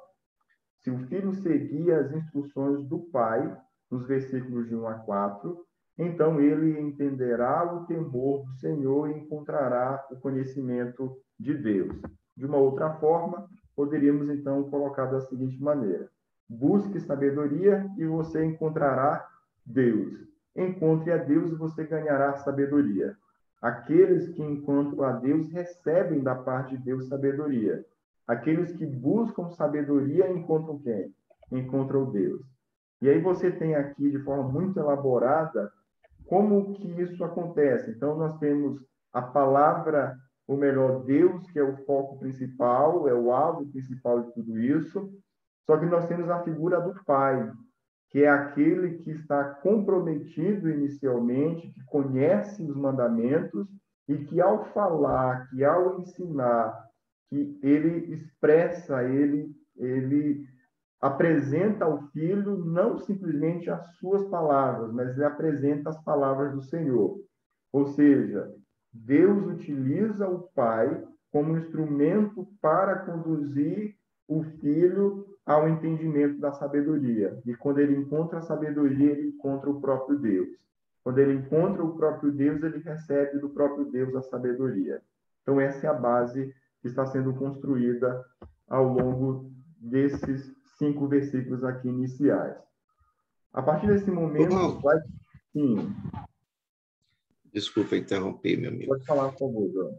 se o filho seguir as instruções do pai, nos versículos de 1 a 4, então ele entenderá o temor do Senhor e encontrará o conhecimento de Deus. De uma outra forma, poderíamos então colocar da seguinte maneira: busque sabedoria e você encontrará Deus. Encontre a Deus e você ganhará sabedoria. Aqueles que encontram a Deus recebem da parte de Deus sabedoria. Aqueles que buscam sabedoria encontram quem? Encontram Deus. E aí você tem aqui, de forma muito elaborada, como que isso acontece. Então, nós temos a palavra, ou melhor, Deus, que é o foco principal, é o alvo principal de tudo isso. Só que nós temos a figura do Pai, que é aquele que está comprometido inicialmente, que conhece os mandamentos e que, ao falar, que ao ensinar, que ele expressa, ele apresenta ao filho não simplesmente as suas palavras, mas ele apresenta as palavras do Senhor. Ou seja, Deus utiliza o pai como instrumento para conduzir o filho ao entendimento da sabedoria. E quando ele encontra a sabedoria, ele encontra o próprio Deus. Quando ele encontra o próprio Deus, ele recebe do próprio Deus a sabedoria. Então, essa é a base que está sendo construída ao longo desses 5 versículos aqui iniciais. A partir desse momento, vai... Sim. Desculpa interromper, meu amigo. Pode falar, por favor, João.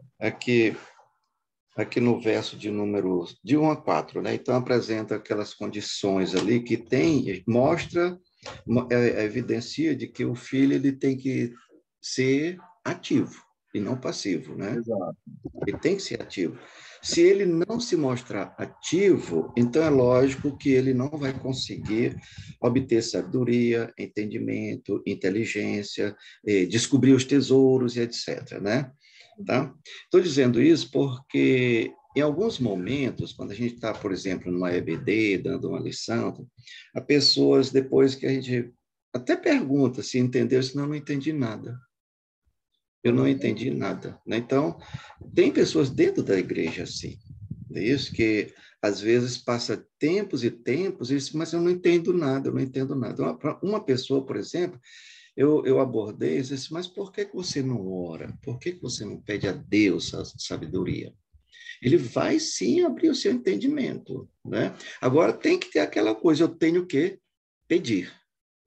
Aqui no verso de 1 a 4, né? Então, apresenta aquelas condições ali que mostra, evidencia de que o filho ele tem que ser ativo e não passivo, né? Exato. Ele tem que ser ativo. Se ele não se mostrar ativo, então é lógico que ele não vai conseguir obter sabedoria, entendimento, inteligência, descobrir os tesouros e etc., né? Tá? Estou dizendo isso porque, em alguns momentos, quando a gente está, por exemplo, numa EBD, dando uma lição, há pessoas, depois que a gente até pergunta se entendeu, senão não entendi nada. Eu não entendi nada, né? Então, tem pessoas dentro da igreja assim, é isso que às vezes passa tempos e tempos, mas eu não entendo nada, eu não entendo nada. Uma pessoa, por exemplo, eu abordei e disse, mas por que você não ora? Por que você não pede a Deus a sabedoria? Ele vai sim abrir o seu entendimento, né? Agora tem que ter aquela coisa, eu tenho que pedir.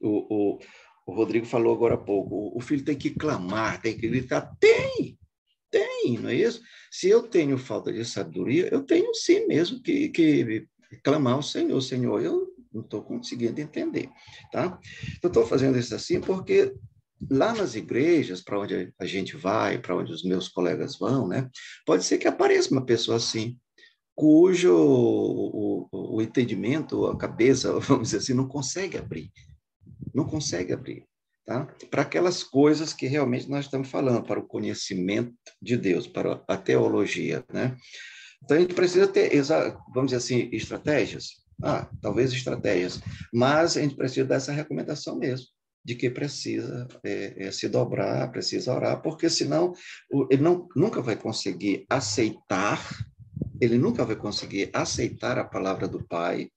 O Rodrigo falou agora há pouco, o filho tem que clamar, tem que gritar. Tem, não é isso? Se eu tenho falta de sabedoria, eu tenho sim mesmo que clamar ao Senhor. Senhor, eu não estou conseguindo entender, tá? Eu estou fazendo isso assim porque lá nas igrejas, para onde a gente vai, para onde os meus colegas vão, né? Pode ser que apareça uma pessoa assim, cujo o entendimento, a cabeça, vamos dizer assim, não consegue abrir. Não consegue abrir, tá? Para aquelas coisas que realmente nós estamos falando, para o conhecimento de Deus, para a teologia, né? Então, a gente precisa ter, vamos dizer assim, estratégias. Talvez estratégias, mas a gente precisa dessa recomendação mesmo, de que precisa se dobrar, precisa orar, porque senão ele nunca vai conseguir aceitar, ele nunca vai conseguir aceitar a palavra do Pai,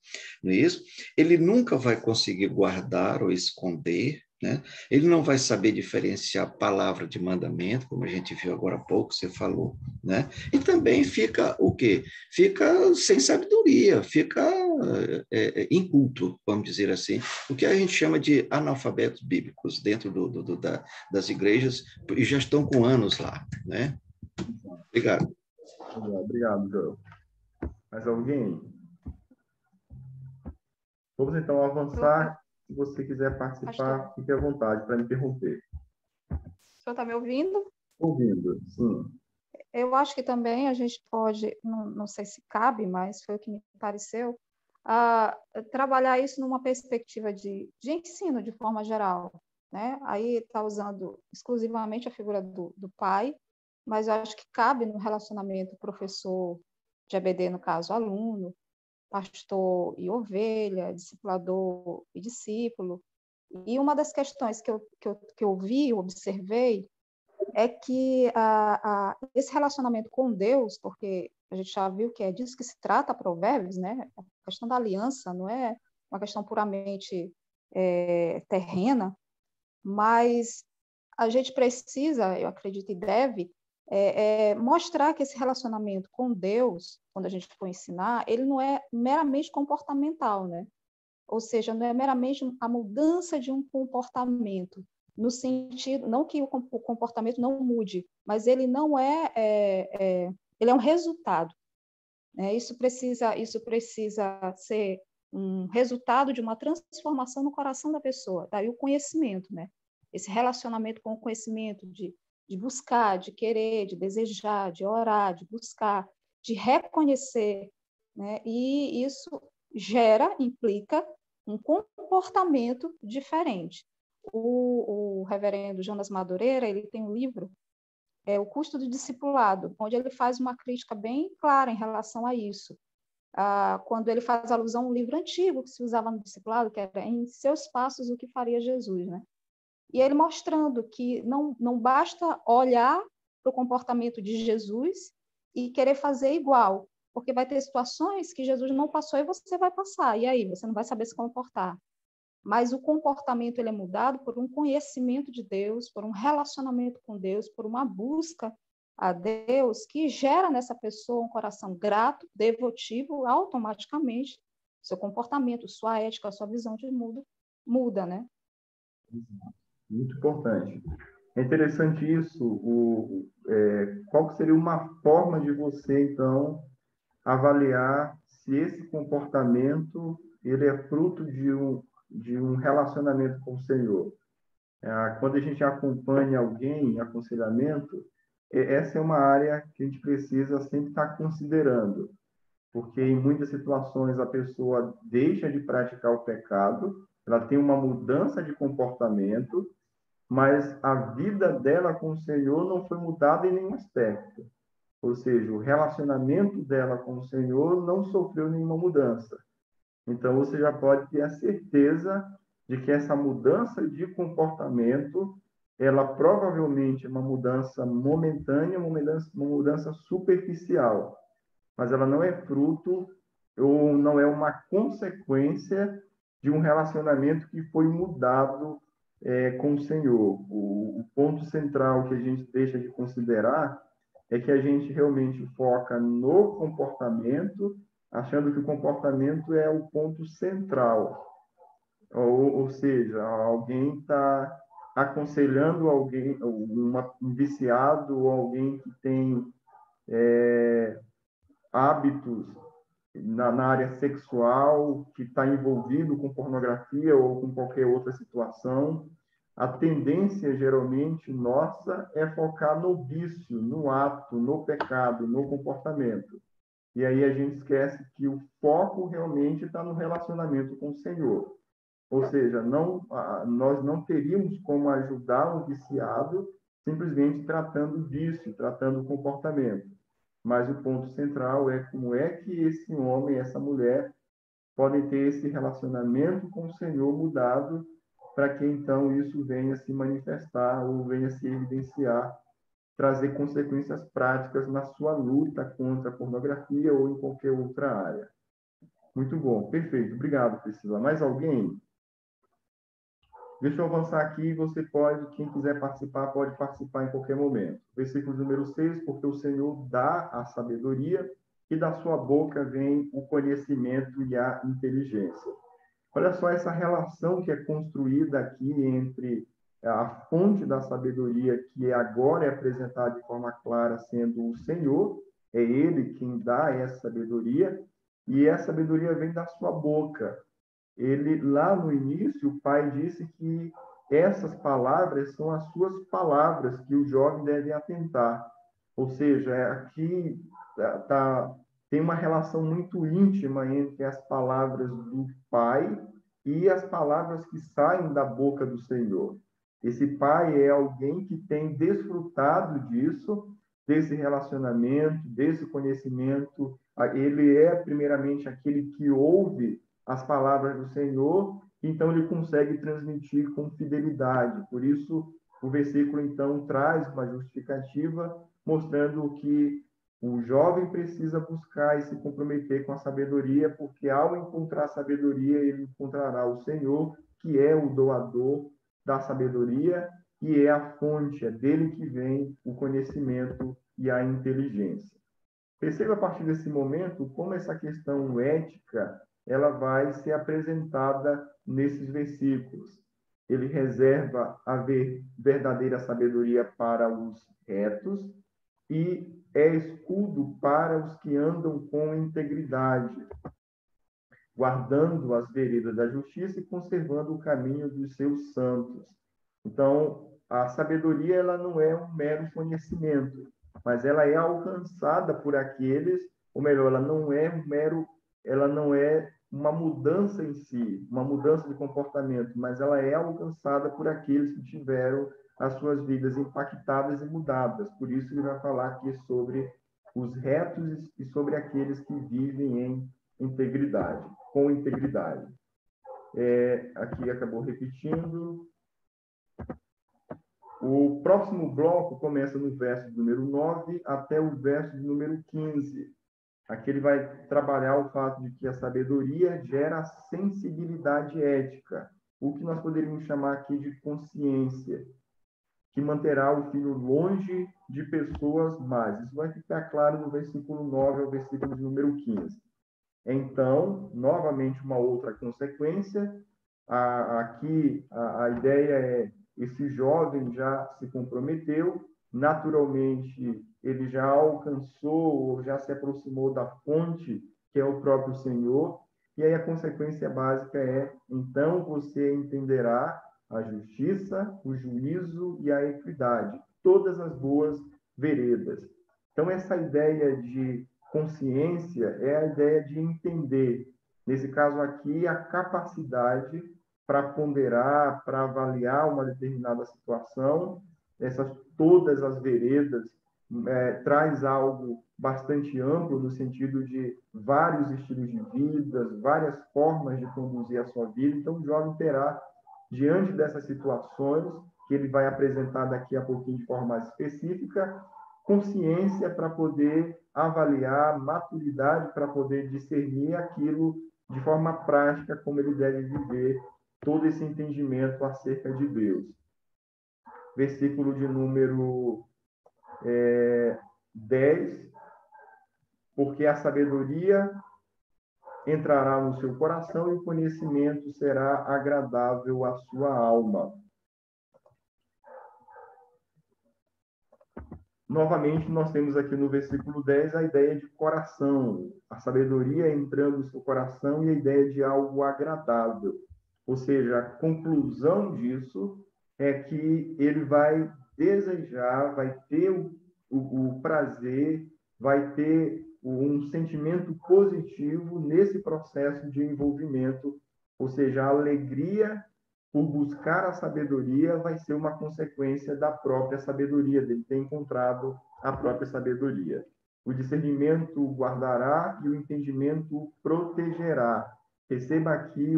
não é isso? Ele nunca vai conseguir guardar ou esconder, né? Ele não vai saber diferenciar palavra de mandamento, como a gente viu agora há pouco, você falou, né? E também fica o quê? Fica sem sabedoria, fica inculto, vamos dizer assim, o que a gente chama de analfabetos bíblicos dentro das igrejas, e já estão com anos lá, né? Obrigado. Obrigado, Joel. Mais alguém? Vamos então avançar. Se você quiser participar, fique à vontade para me interromper. O senhor está me ouvindo? Ouvindo, sim. Eu acho que também a gente pode, não sei se cabe, mas foi o que me pareceu, trabalhar isso numa perspectiva de ensino de forma geral, né? Aí está usando exclusivamente a figura do pai, mas eu acho que cabe no relacionamento professor de EBD, no caso, aluno, pastor e ovelha, discipulador e discípulo. E uma das questões que eu vi, observei, é que esse relacionamento com Deus, porque a gente já viu que é disso que se trata Provérbios, né? A questão da aliança não é uma questão puramente terrena, mas a gente precisa, eu acredito e deve, mostrar que esse relacionamento com Deus, quando a gente for ensinar, ele não é meramente comportamental, né? Ou seja, não é meramente a mudança de um comportamento, no sentido, não que o comportamento não mude, mas ele não ele é um resultado, né? Isso precisa ser um resultado de uma transformação no coração da pessoa, daí o conhecimento, né? Esse relacionamento com o conhecimento de buscar, de querer, de desejar, de orar, de buscar, de reconhecer, né? E isso implica um comportamento diferente. O reverendo Jonas Madureira, ele tem um livro, O Custo do Discipulado, onde ele faz uma crítica bem clara em relação a isso. Quando ele faz alusão a um livro antigo que se usava no discipulado, que era Em Seus Passos, o que faria Jesus, né? E ele mostrando que não basta olhar para o comportamento de Jesus e querer fazer igual, porque vai ter situações que Jesus não passou e você vai passar, e aí você não vai saber se comportar. mas o comportamento ele é mudado por um conhecimento de Deus, por um relacionamento com Deus, por uma busca a Deus, que gera nessa pessoa um coração grato, devotivo, automaticamente seu comportamento, sua ética, sua visão de mundo muda, né? Muito importante. É interessante isso. Qual que seria uma forma de você, então, avaliar se esse comportamento ele é fruto de um relacionamento com o Senhor? Quando a gente acompanha alguém em aconselhamento, essa é uma área que a gente precisa sempre estar considerando, porque em muitas situações a pessoa deixa de praticar o pecado, ela tem uma mudança de comportamento, mas a vida dela com o Senhor não foi mudada em nenhum aspecto. Ou seja, o relacionamento dela com o Senhor não sofreu nenhuma mudança. Então, você já pode ter a certeza de que essa mudança de comportamento, ela provavelmente é uma mudança momentânea, uma mudança superficial, mas ela não é fruto ou não é uma consequência de um relacionamento que foi mudado com o Senhor. O ponto central que a gente deixa de considerar é que a gente realmente foca no comportamento, achando que o comportamento é o ponto central. Ou seja, alguém está aconselhando alguém, um viciado ou alguém que tem hábitos na área sexual, que está envolvido com pornografia ou com qualquer outra situação. A tendência, geralmente, nossa, é focar no vício, no ato, no pecado, no comportamento. E aí a gente esquece que o foco realmente está no relacionamento com o Senhor. Ou seja, nós não teríamos como ajudar um viciado simplesmente tratando o vício, tratando o comportamento. Mas o ponto central é como é que esse homem, essa mulher, podem ter esse relacionamento com o Senhor mudado, para que então isso venha se manifestar ou venha se evidenciar, trazer consequências práticas na sua luta contra a pornografia ou em qualquer outra área. Muito bom, perfeito. Obrigado, Priscila. Mais alguém? Deixa eu avançar aqui, você pode, quem quiser participar, pode participar em qualquer momento. Versículo número 6, porque o Senhor dá a sabedoria e da sua boca vem o conhecimento e a inteligência. Olha só essa relação que é construída aqui entre a fonte da sabedoria, que agora é apresentada de forma clara sendo o Senhor, é Ele quem dá essa sabedoria, e essa sabedoria vem da sua boca. Ele, lá no início, o pai disse que essas palavras são as suas palavras que o jovem deve atentar. Ou seja, aqui tem uma relação muito íntima entre as palavras do pai e as palavras que saem da boca do Senhor. Esse pai é alguém que tem desfrutado disso, desse relacionamento, desse conhecimento. Ele é, primeiramente, aquele que ouve as palavras do Senhor, então ele consegue transmitir com fidelidade. Por isso, o versículo, então, traz uma justificativa, mostrando que o jovem precisa buscar e se comprometer com a sabedoria, porque ao encontrar a sabedoria, ele encontrará o Senhor, que é o doador da sabedoria e é a fonte, é dele que vem o conhecimento e a inteligência. Perceba a partir desse momento como essa questão ética ela vai ser apresentada nesses versículos. Ele reserva a verdadeira sabedoria para os retos e é escudo para os que andam com integridade, guardando as veredas da justiça e conservando o caminho dos seus santos. Então, a sabedoria ela não é um mero conhecimento, mas ela é alcançada por aqueles, ou melhor, ela não é uma mudança em si, uma mudança de comportamento, mas ela é alcançada por aqueles que tiveram as suas vidas impactadas e mudadas. Por isso ele vai falar aqui sobre os retos e sobre aqueles que vivem em integridade, com integridade. Aqui acabou repetindo. O próximo bloco começa no verso número 9 até o verso número 15. Aqui ele vai trabalhar o fato de que a sabedoria gera sensibilidade ética. o que nós poderíamos chamar aqui de consciência, que manterá o filho longe de pessoas más. Isso vai ficar claro no versículo 9 ao versículo de número 15. Então, novamente, uma outra consequência. Aqui, a ideia é, esse jovem já se comprometeu, naturalmente, ele já alcançou ou já se aproximou da fonte, que é o próprio Senhor, e aí a consequência básica é, então você entenderá a justiça, o juízo e a equidade, todas as boas veredas. Então, essa ideia de consciência é a ideia de entender, nesse caso aqui, a capacidade para ponderar, para avaliar uma determinada situação, todas as veredas, traz algo bastante amplo, no sentido de vários estilos de vida, várias formas de conduzir a sua vida. Então, o jovem terá, diante dessas situações, que ele vai apresentar daqui a pouquinho de forma mais específica, consciência para poder avaliar, maturidade para poder discernir aquilo de forma prática, como ele deve viver todo esse entendimento acerca de Deus. Versículo de número 10, porque a sabedoria entrará no seu coração e o conhecimento será agradável à sua alma. Novamente, nós temos aqui no versículo 10 a ideia de coração, a sabedoria entrando no seu coração e a ideia de algo agradável. Ou seja, a conclusão disso é que ele vai desejar, vai ter o prazer, vai ter um sentimento positivo nesse processo de envolvimento, ou seja, a alegria por buscar a sabedoria vai ser uma consequência da própria sabedoria, dele ter encontrado a própria sabedoria. O discernimento guardará e o entendimento protegerá. Perceba aqui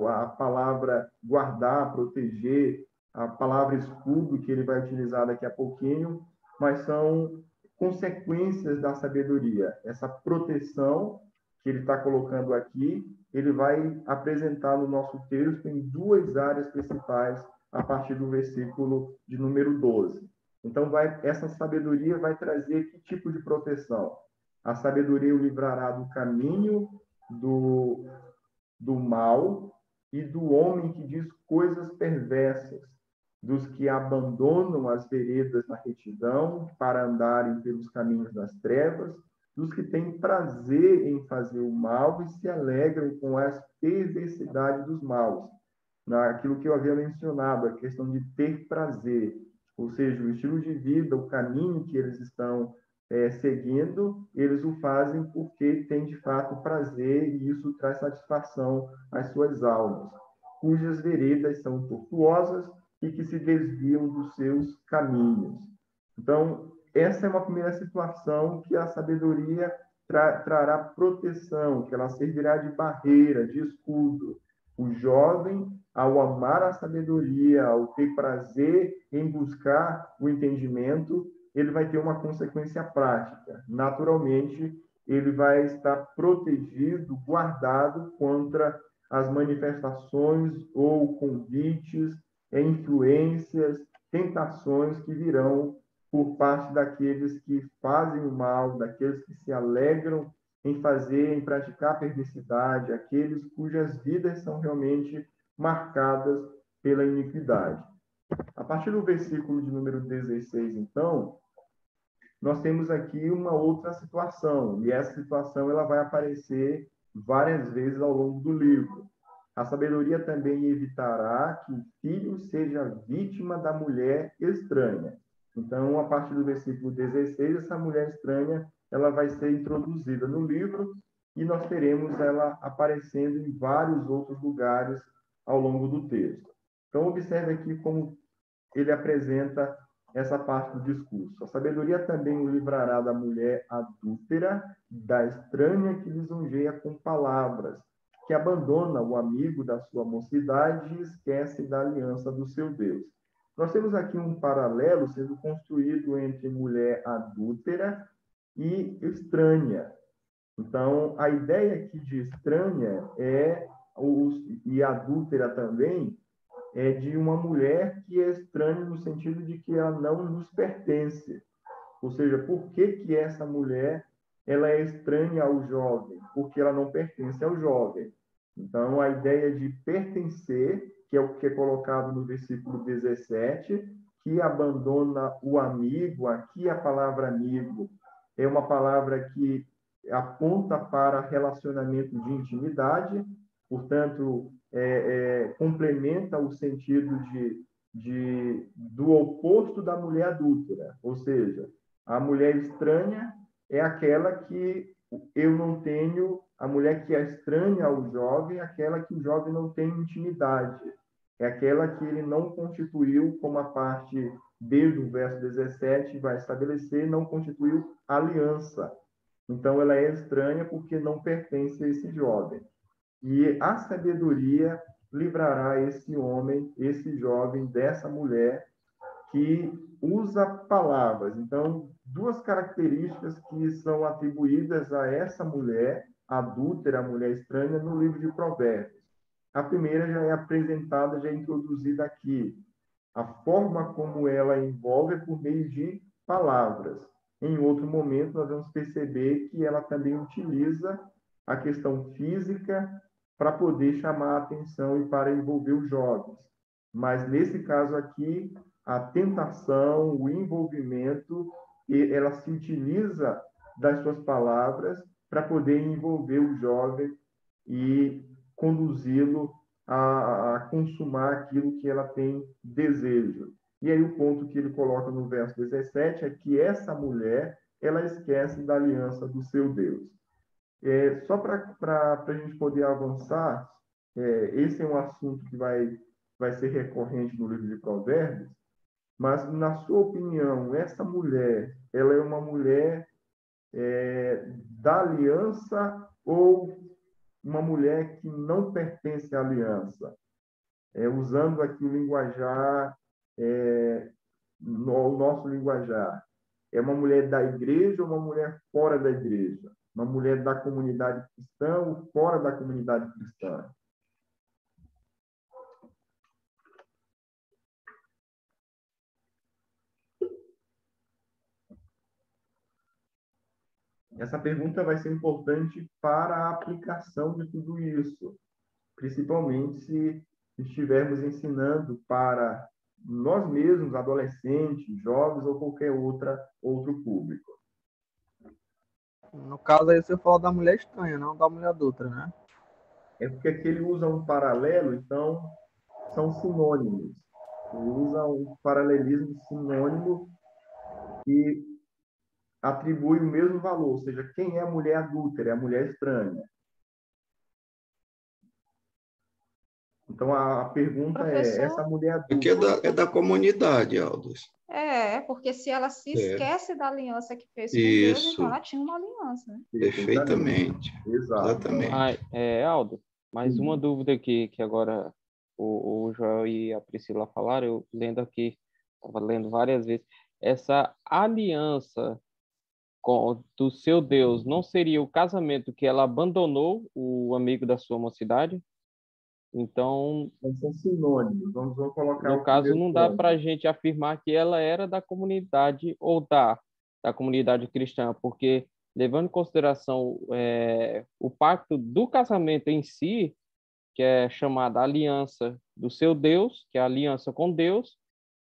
a palavra guardar, proteger, a palavra escudo, que ele vai utilizar daqui a pouquinho, mas são consequências da sabedoria. Essa proteção que ele está colocando aqui, ele vai apresentar no nosso texto em duas áreas principais, a partir do versículo de número 12. Então, essa sabedoria vai trazer que tipo de proteção? A sabedoria o livrará do caminho do mal e do homem que diz coisas perversas, dos que abandonam as veredas da retidão para andarem pelos caminhos das trevas, dos que têm prazer em fazer o mal e se alegram com as perversidades dos maus. Naquilo que eu havia mencionado, a questão de ter prazer, ou seja, o estilo de vida, o caminho que eles estão seguindo, eles o fazem porque têm, de fato, prazer e isso traz satisfação às suas almas, cujas veredas são tortuosas e que se desviam dos seus caminhos. Então, essa é uma primeira situação que a sabedoria trará proteção, que ela servirá de barreira, de escudo. O jovem, ao amar a sabedoria, ao ter prazer em buscar o entendimento, ele vai ter uma consequência prática. Naturalmente, ele vai estar protegido, guardado contra as manifestações ou convites, influências, tentações que virão por parte daqueles que fazem o mal, daqueles que se alegram em fazer, em praticar a perversidade, aqueles cujas vidas são realmente marcadas pela iniquidade. A partir do versículo de número 16, então, nós temos aqui uma outra situação, e essa situação ela vai aparecer várias vezes ao longo do livro. A sabedoria também evitará que o filho seja vítima da mulher estranha. Então, a partir do versículo 16, essa mulher estranha ela vai ser introduzida no livro e nós teremos ela aparecendo em vários outros lugares ao longo do texto. Então, observe aqui como ele apresenta essa parte do discurso. A sabedoria também o livrará da mulher adúltera, da estranha que lisonjeia com palavras, que abandona o amigo da sua mocidade e esquece da aliança do seu Deus. Nós temos aqui um paralelo sendo construído entre mulher adúltera e estranha. Então, a ideia aqui de estranha é e adúltera também, é de uma mulher que é estranha no sentido de que ela não nos pertence. Ou seja, por que essa mulher ela é estranha ao jovem? Porque ela não pertence ao jovem. Então, a ideia de pertencer, que é o que é colocado no versículo 17, que abandona o amigo, aqui a palavra amigo é uma palavra que aponta para relacionamento de intimidade, portanto, complementa o sentido do oposto da mulher adúltera, ou seja, a mulher estranha é aquela que eu não tenho, a mulher que é estranha ao jovem, é aquela que o jovem não tem intimidade, é aquela que ele não constituiu, como a parte B do verso 17 vai estabelecer, não constituiu aliança. Então, ela é estranha porque não pertence a esse jovem. E a sabedoria livrará esse homem, esse jovem, dessa mulher que usa palavras. Então, duas características que são atribuídas a essa mulher adúltera, a mulher estranha, no livro de Provérbios. A primeira já é apresentada, já é introduzida aqui. A forma como ela envolve é por meio de palavras. Em outro momento, nós vamos perceber que ela também utiliza a questão física para poder chamar a atenção e para envolver os jovens. Mas, nesse caso aqui, a tentação, o envolvimento, ela se utiliza das suas palavras para poder envolver o jovem e conduzi-lo a consumar aquilo que ela tem desejo. E aí o ponto que ele coloca no verso 17 é que essa mulher, ela esquece da aliança do seu Deus. Só para a gente poder avançar, esse é um assunto que vai ser recorrente no livro de Provérbios, mas, na sua opinião, essa mulher, ela é uma mulher da aliança ou uma mulher que não pertence à aliança? Usando aqui o linguajar, o nosso linguajar. É uma mulher da igreja ou uma mulher fora da igreja? Uma mulher da comunidade cristã ou fora da comunidade cristã? Essa pergunta vai ser importante para a aplicação de tudo isso, principalmente se estivermos ensinando para nós mesmos, adolescentes, jovens ou qualquer outro público. No caso aí você falou da mulher estranha, não da mulher adulta, né? É porque aqui ele usa um paralelo, então são sinônimos. Ele usa um paralelismo sinônimo e atribui o mesmo valor, ou seja, quem é a mulher adúltera? É a mulher estranha. Então, a pergunta Professor, essa mulher Aqui adúltera... é da comunidade, Aldous. porque se ela se esquece da aliança que fez com Deus, Isso. então ela tinha uma aliança, né? Perfeitamente. Exato. Exatamente. Aldo, mais uma dúvida aqui, que agora o Joel e a Priscila falaram, eu lendo aqui, estava lendo várias vezes, essa aliança do seu Deus não seria o casamento que ela abandonou o amigo da sua mocidade? Então, são sinônimos. Vamos colocar no caso, não dá para a gente afirmar que ela era da comunidade ou da comunidade cristã, porque, levando em consideração o pacto do casamento em si, que é chamada aliança do seu Deus, que é a aliança com Deus,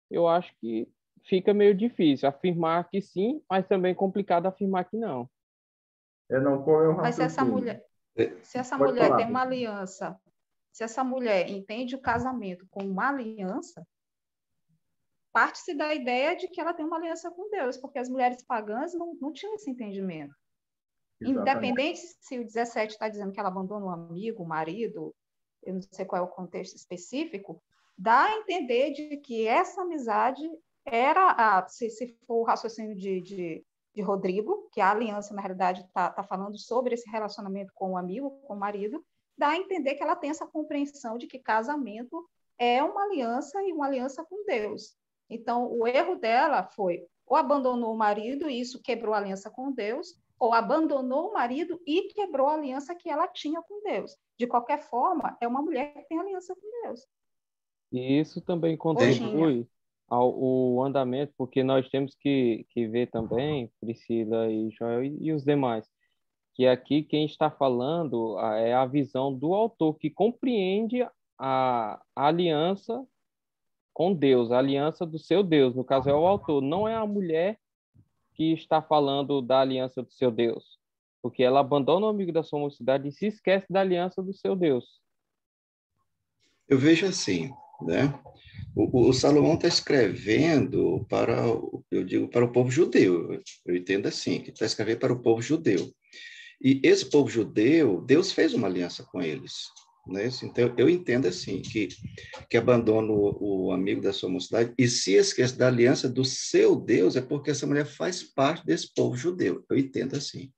eu acho que fica meio difícil afirmar que sim, mas também complicado afirmar que não. Qual é o Mas se essa mulher tem uma aliança, se essa mulher entende o casamento como uma aliança, parte-se da ideia de que ela tem uma aliança com Deus, porque as mulheres pagãs não tinham esse entendimento. Exatamente. Independente se o 17 está dizendo que ela abandona um amigo, um marido, eu não sei qual é o contexto específico, dá a entender de que essa amizade era, se for o raciocínio de Rodrigo, que a aliança, na realidade, está falando sobre esse relacionamento com o amigo, com o marido, dá a entender que ela tem essa compreensão de que casamento é uma aliança e uma aliança com Deus. Então, o erro dela foi ou abandonou o marido e isso quebrou a aliança com Deus, ou abandonou o marido e quebrou a aliança que ela tinha com Deus. De qualquer forma, é uma mulher que tem aliança com Deus. E isso também Ou tinha. contribui ao andamento, porque nós temos que ver também, Priscila e Joel e os demais, que aqui quem está falando é a visão do autor, que compreende a aliança com Deus, a aliança do seu Deus. No caso, é o autor, não é a mulher que está falando da aliança do seu Deus, porque ela abandona o amigo da sua mocidade e se esquece da aliança do seu Deus. Eu vejo assim, né? O Salomão está escrevendo eu digo, para o povo judeu. Eu entendo assim, que está escrevendo para o povo judeu. E esse povo judeu, Deus fez uma aliança com eles. Né? Então, eu entendo assim, que abandona o amigo da sua mocidade e se esquece da aliança do seu Deus, é porque essa mulher faz parte desse povo judeu. Eu entendo assim.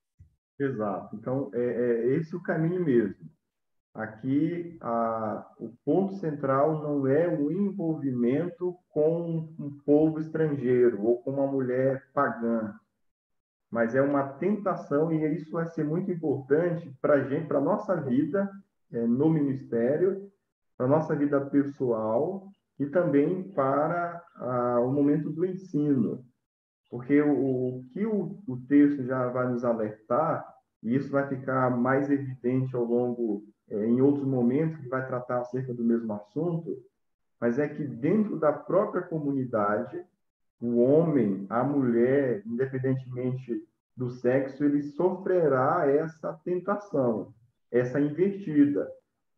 Exato. Então, é esse o caminho mesmo. Aqui, o ponto central não é o envolvimento com um povo estrangeiro ou com uma mulher pagã, mas é uma tentação, e isso vai ser muito importante para a gente, para a nossa vida no ministério, para a nossa vida pessoal e também para o momento do ensino. Porque o que o texto já vai nos alertar, e isso vai ficar mais evidente ao longo, em outros momentos, que vai tratar acerca do mesmo assunto, mas é que dentro da própria comunidade, o homem, a mulher, independentemente do sexo, ele sofrerá essa tentação, essa invertida,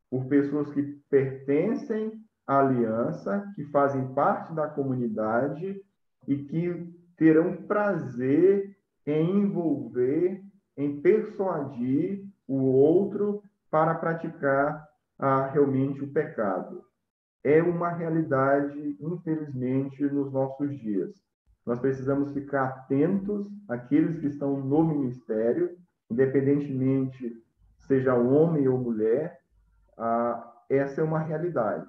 por pessoas que pertencem à aliança, que fazem parte da comunidade e que terão prazer em envolver, em persuadir o outro para praticar realmente o pecado. É uma realidade, infelizmente, nos nossos dias. Nós precisamos ficar atentos àqueles que estão no ministério, independentemente seja homem ou mulher, essa é uma realidade.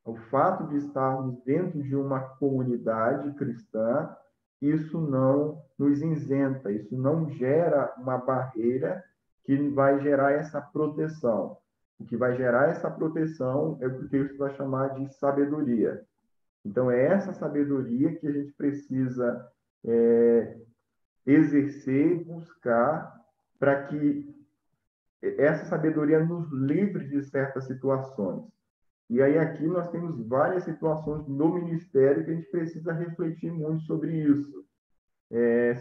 O fato de estarmos dentro de uma comunidade cristã, isso não nos isenta, isso não gera uma barreira que vai gerar essa proteção. O que vai gerar essa proteção é o que o texto vai chamar de sabedoria. Então, é essa sabedoria que a gente precisa exercer, buscar, para que essa sabedoria nos livre de certas situações. E aí aqui nós temos várias situações no ministério que a gente precisa refletir muito sobre isso.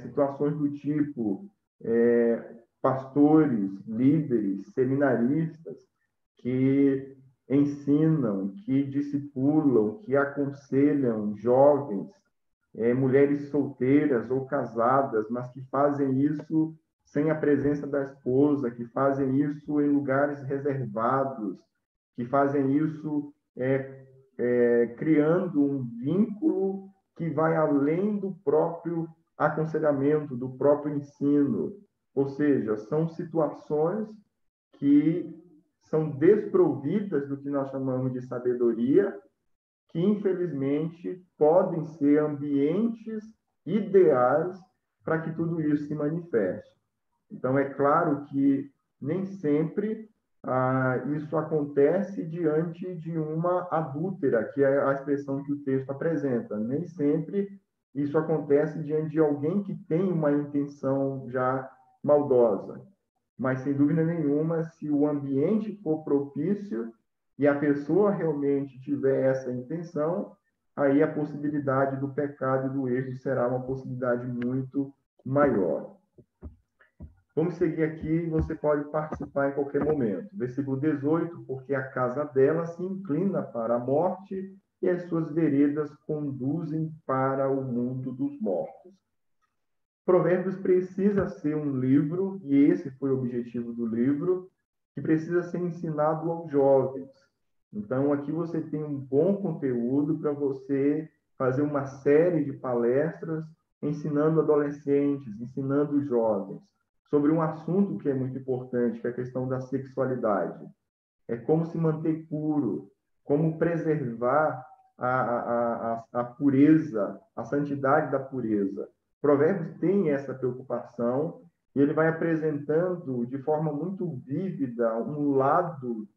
Situações do tipo pastores, líderes, seminaristas que ensinam, que discipulam, que aconselham jovens, mulheres solteiras ou casadas, mas que fazem isso sem a presença da esposa, que fazem isso em lugares reservados, que fazem isso criando um vínculo que vai além do próprio aconselhamento, do próprio ensino. Ou seja, são situações que são desprovidas do que nós chamamos de sabedoria, que, infelizmente, podem ser ambientes ideais para que tudo isso se manifeste. Então, é claro que nem sempre isso acontece diante de uma adúltera, que é a expressão que o texto apresenta. Nem sempre isso acontece diante de alguém que tem uma intenção já maldosa. Mas, sem dúvida nenhuma, se o ambiente for propício e a pessoa realmente tiver essa intenção, aí a possibilidade do pecado e do erro será uma possibilidade muito maior. Vamos seguir aqui, você pode participar em qualquer momento. Versículo 18, porque a casa dela se inclina para a morte e as suas veredas conduzem para o mundo dos mortos. Provérbios precisa ser um livro, e esse foi o objetivo do livro, que precisa ser ensinado aos jovens. Então, aqui você tem um bom conteúdo para você fazer uma série de palestras ensinando adolescentes, ensinando jovens, sobre um assunto que é muito importante, que é a questão da sexualidade. É como se manter puro, como preservar a pureza, a santidade da pureza. Provérbios tem essa preocupação e ele vai apresentando de forma muito vívida um lado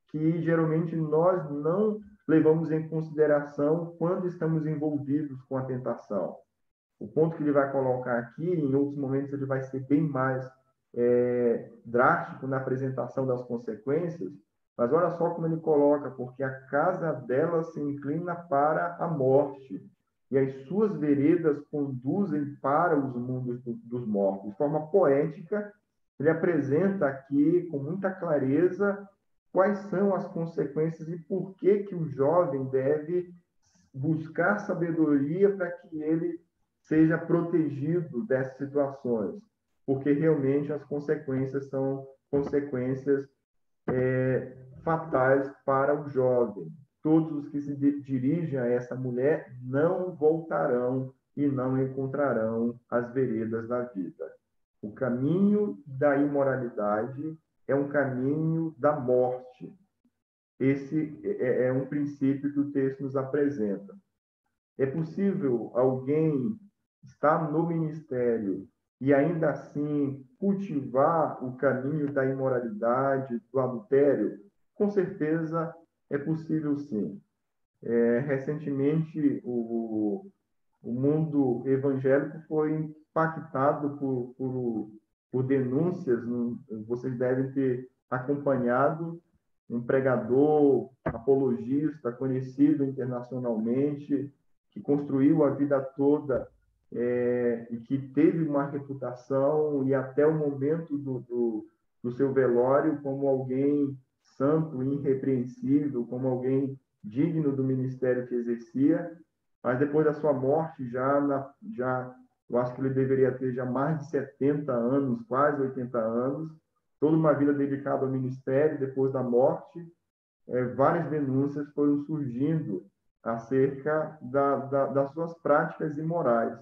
que geralmente nós não levamos em consideração quando estamos envolvidos com a tentação. O ponto que ele vai colocar aqui, em outros momentos ele vai ser bem mais drástico na apresentação das consequências, mas olha só como ele coloca, porque a casa dela se inclina para a morte, e as suas veredas conduzem para os mundos dos mortos. De forma poética, ele apresenta aqui com muita clareza quais são as consequências e por que o jovem deve buscar sabedoria para que ele seja protegido dessas situações, porque realmente as consequências são consequências fatais para o jovem. Todos os que se dirigem a essa mulher não voltarão e não encontrarão as veredas da vida. O caminho da imoralidade é um caminho da morte. Esse é um princípio que o texto nos apresenta. É possível alguém estar no ministério e ainda assim cultivar o caminho da imoralidade, do adultério? Com certeza é possível, sim. Recentemente, o mundo evangélico foi impactado por denúncias. Vocês devem ter acompanhado um pregador, apologista, conhecido internacionalmente, que construiu a vida toda e que teve uma reputação e até o momento do seu velório como alguém santo, irrepreensível, como alguém digno do ministério que exercia, mas depois da sua morte, eu acho que ele deveria ter já mais de 70 anos, quase 80 anos, toda uma vida dedicada ao ministério. Depois da morte, várias denúncias foram surgindo acerca das suas práticas imorais,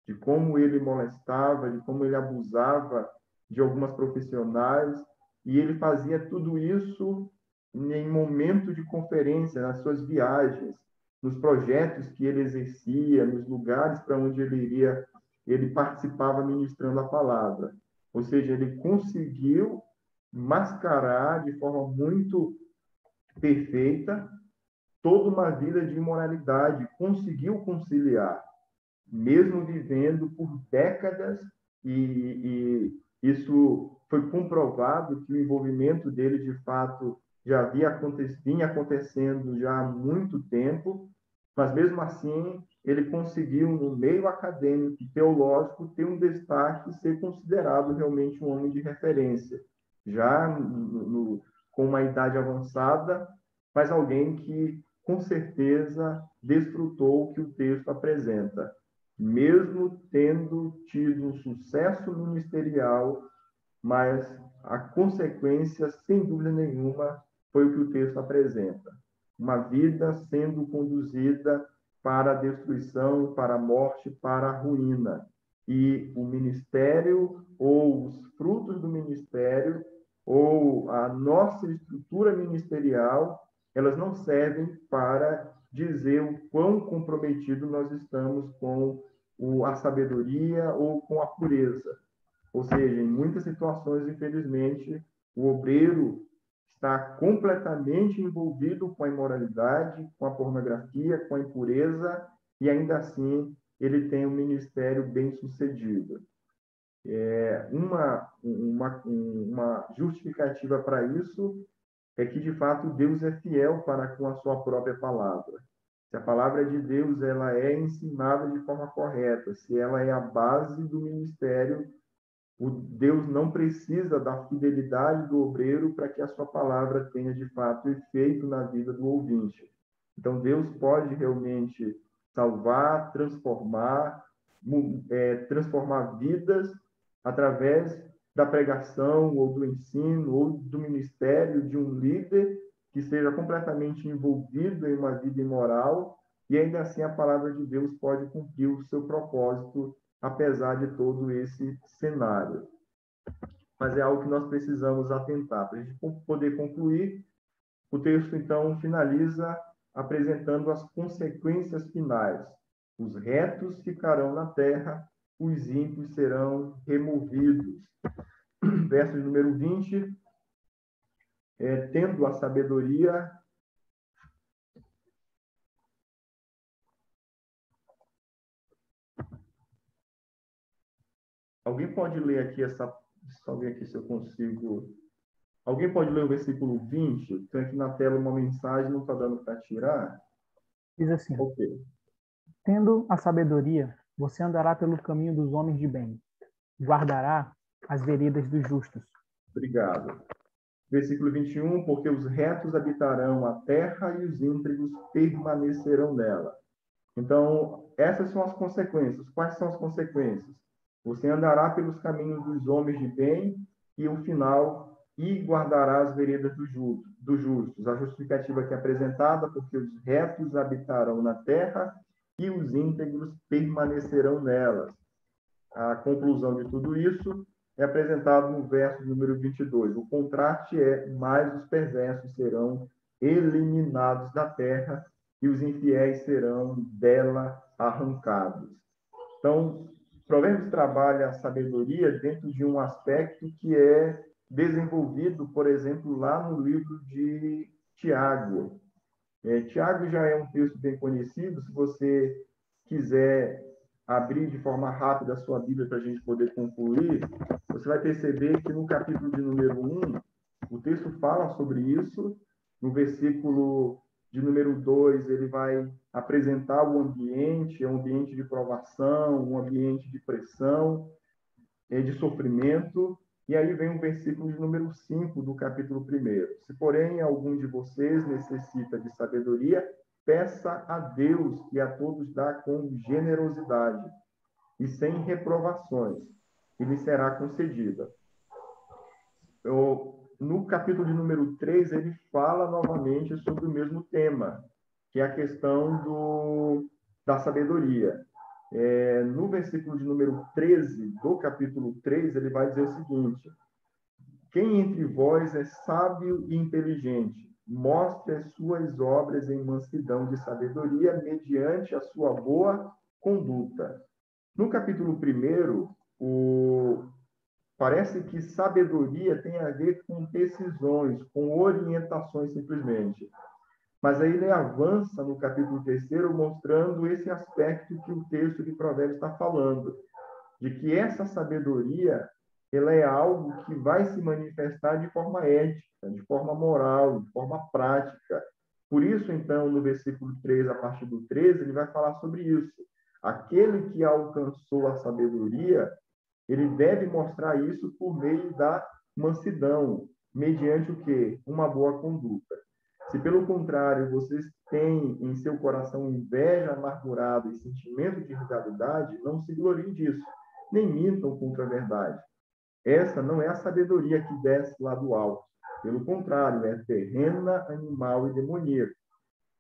de como ele molestava, de como ele abusava de algumas profissionais, e ele fazia tudo isso em momento de conferência, nas suas viagens, nos projetos que ele exercia, nos lugares para onde ele iria, ele participava ministrando a palavra. Ou seja, ele conseguiu mascarar de forma muito perfeita toda uma vida de imoralidade, conseguiu conciliar, mesmo vivendo por décadas, e isso foi comprovado que o envolvimento dele, de fato, já vinha acontecendo já há muito tempo, mas mesmo assim ele conseguiu, no meio acadêmico e teológico, ter um destaque e ser considerado realmente um homem de referência, já com uma idade avançada, mas alguém que, com certeza, desfrutou o que o texto apresenta. Mesmo tendo tido um sucesso ministerial, mas a consequência, sem dúvida nenhuma, foi o que o texto apresenta. Uma vida sendo conduzida para a destruição, para a morte, para a ruína. E o ministério, ou os frutos do ministério, ou a nossa estrutura ministerial, elas não servem para dizer o quão comprometido nós estamos com a sabedoria ou com a pureza. Ou seja, em muitas situações, infelizmente, o obreiro está completamente envolvido com a imoralidade, com a pornografia, com a impureza, e ainda assim ele tem um ministério bem-sucedido. Uma justificativa para isso é que, de fato, Deus é fiel para com a sua própria palavra. Se a palavra de Deus ela é ensinada de forma correta, se ela é a base do ministério, o Deus não precisa da fidelidade do obreiro para que a sua palavra tenha, de fato, efeito na vida do ouvinte. Então, Deus pode realmente salvar, transformar vidas através da pregação ou do ensino ou do ministério de um líder que seja completamente envolvido em uma vida imoral, e ainda assim a palavra de Deus pode cumprir o seu propósito, apesar de todo esse cenário. Mas é algo que nós precisamos atentar. Para a gente poder concluir, o texto, então, finaliza apresentando as consequências finais. Os retos ficarão na terra, os ímpios serão removidos. Verso número 20, tendo a sabedoria, alguém pode ler aqui só ver aqui se eu consigo. Alguém pode ler o versículo 20? Tem aqui na tela uma mensagem, não está dando para tirar. Diz assim: Ok. Tendo a sabedoria, você andará pelo caminho dos homens de bem, guardará as veredas dos justos. Obrigado. Versículo 21, porque os retos habitarão a terra e os íntegros permanecerão nela. Então, essas são as consequências. Quais são as consequências? Você andará pelos caminhos dos homens de bem e o final, e guardará as veredas dos justos. A justificativa aqui é apresentada, porque os retos habitarão na terra e os íntegros permanecerão nelas. A conclusão de tudo isso é apresentado no verso número 22. O contraste é: mais os perversos serão eliminados da terra e os infiéis serão dela arrancados. Então, Provérbios trabalha a sabedoria dentro de um aspecto que é desenvolvido, por exemplo, lá no livro de Tiago. Tiago já é um texto bem conhecido. Se você quiser abrir de forma rápida a sua Bíblia para a gente poder concluir, você vai perceber que no capítulo de número 1, o texto fala sobre isso. No versículo de número 2, ele vai apresentar o ambiente, é um ambiente de provação, um ambiente de pressão, de sofrimento. E aí vem o versículo de número 5 do capítulo 1. Se, porém, algum de vocês necessita de sabedoria, peça a Deus, que a todos dá com generosidade e sem reprovações, e lhe será concedida. No capítulo de número 3, ele fala novamente sobre o mesmo tema, que é a questão da sabedoria. No versículo de número 13 do capítulo 3, ele vai dizer o seguinte: quem entre vós é sábio e inteligente, mostre as suas obras em mansidão de sabedoria mediante a sua boa conduta. No capítulo 1, parece que sabedoria tem a ver com decisões, com orientações simplesmente. Mas aí ele avança no capítulo 3, mostrando esse aspecto que o texto de Provérbios está falando, de que essa sabedoria ela é algo que vai se manifestar de forma ética, de forma moral, de forma prática. Por isso, então, no versículo 3, a partir do 13, ele vai falar sobre isso. Aquele que alcançou a sabedoria, ele deve mostrar isso por meio da mansidão, mediante o quê? Uma boa conduta. Se, pelo contrário, vocês têm em seu coração inveja amargurada e sentimento de rivalidade, não se gloriem disso, nem mintam contra a verdade. Essa não é a sabedoria que desce lá do alto. Pelo contrário, é terrena, animal e demoníaca.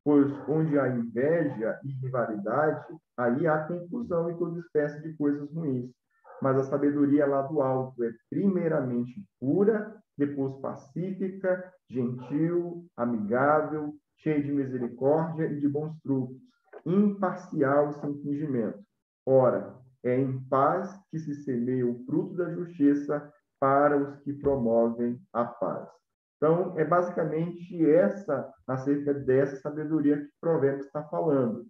Pois onde há inveja e rivalidade, aí há confusão e toda espécie de coisas ruins. Mas a sabedoria lá do alto é primeiramente pura, depois pacífica, gentil, amigável, cheia de misericórdia e de bons frutos, imparcial e sem fingimento. Ora, é em paz que se semeia o fruto da justiça para os que promovem a paz. Então, é basicamente acerca dessa sabedoria que o Provérbios está falando.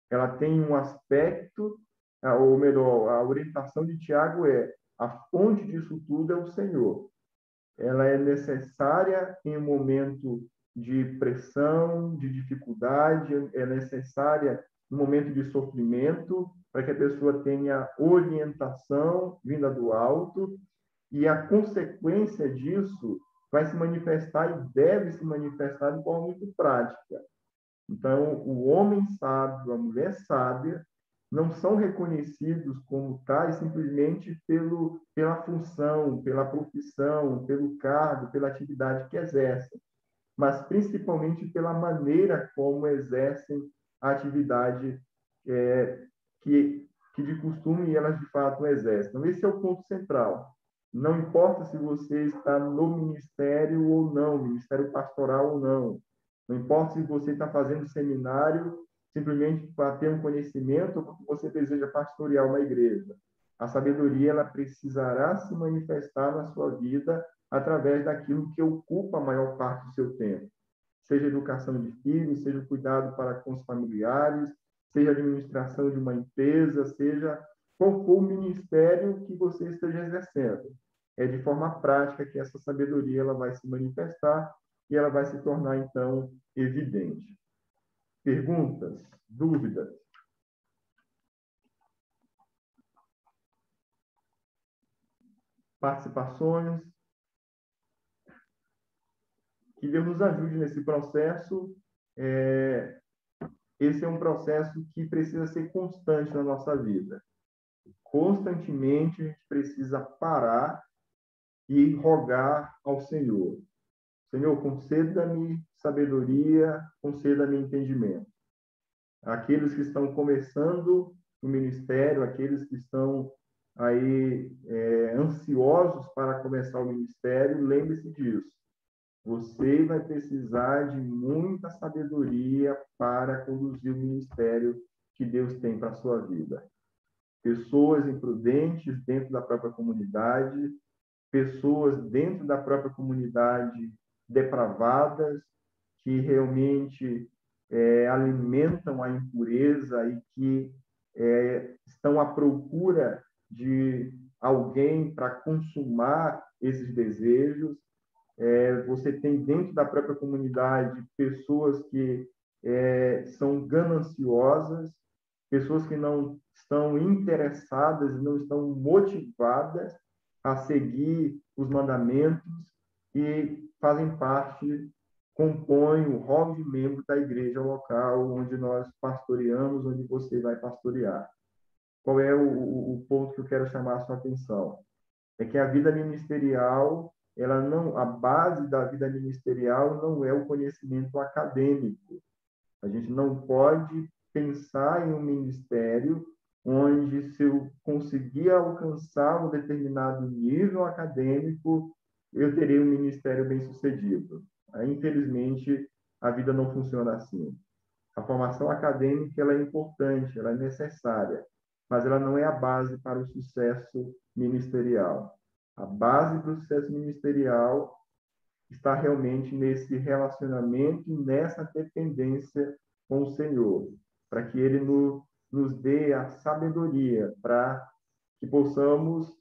Ela tem um aspecto, ou melhor, a orientação de Tiago a fonte disso tudo é o Senhor. Ela é necessária em um momento de pressão, de dificuldade, é necessária no momento de sofrimento, para que a pessoa tenha orientação vinda do alto, e a consequência disso vai se manifestar e deve se manifestar de forma muito prática. Então, o homem sábio, a mulher sábia, não são reconhecidos como tais simplesmente pela função, pela profissão, pelo cargo, pela atividade que exercem, mas principalmente pela maneira como exercem a atividade que de costume elas de fato exercem. Então, esse é o ponto central. Não importa se você está no ministério ou não, ministério pastoral ou não. Não importa se você está fazendo seminário simplesmente para ter um conhecimento ou porque você deseja pastorear uma igreja. A sabedoria ela precisará se manifestar na sua vida através daquilo que ocupa a maior parte do seu tempo. Seja educação de filhos, seja cuidado para com os familiares, seja administração de uma empresa, seja qual for o ministério que você esteja exercendo. É de forma prática que essa sabedoria ela vai se manifestar e ela vai se tornar, então, evidente. Perguntas? Dúvidas? Participações? Que Deus nos ajude nesse processo. Esse é um processo que precisa ser constante na nossa vida. Constantemente a gente precisa parar e rogar ao Senhor. Senhor, conceda-me sabedoria, conceda-me entendimento. Aqueles que estão começando o ministério, aqueles que estão aí ansiosos para começar o ministério, lembre-se disso. Você vai precisar de muita sabedoria para conduzir o ministério que Deus tem para a sua vida. Pessoas imprudentes dentro da própria comunidade, pessoas dentro da própria comunidade depravadas, que realmente alimentam a impureza e que estão à procura de alguém para consumar esses desejos. Você tem dentro da própria comunidade pessoas que são gananciosas, pessoas que não estão interessadas e não estão motivadas a seguir os mandamentos e fazem parte, compõem o rol de membro da igreja local onde nós pastoreamos, onde você vai pastorear. Qual é o ponto que eu quero chamar a sua atenção? É que a vida ministerial, a base da vida ministerial não é o conhecimento acadêmico. A gente não pode pensar em um ministério onde, se eu conseguir alcançar um determinado nível acadêmico, eu terei um ministério bem-sucedido. Infelizmente, a vida não funciona assim. A formação acadêmica ela é importante, ela é necessária, mas ela não é a base para o sucesso ministerial. A base para o sucesso ministerial está realmente nesse relacionamento e nessa dependência com o Senhor, para que Ele nos dê a sabedoria para que possamos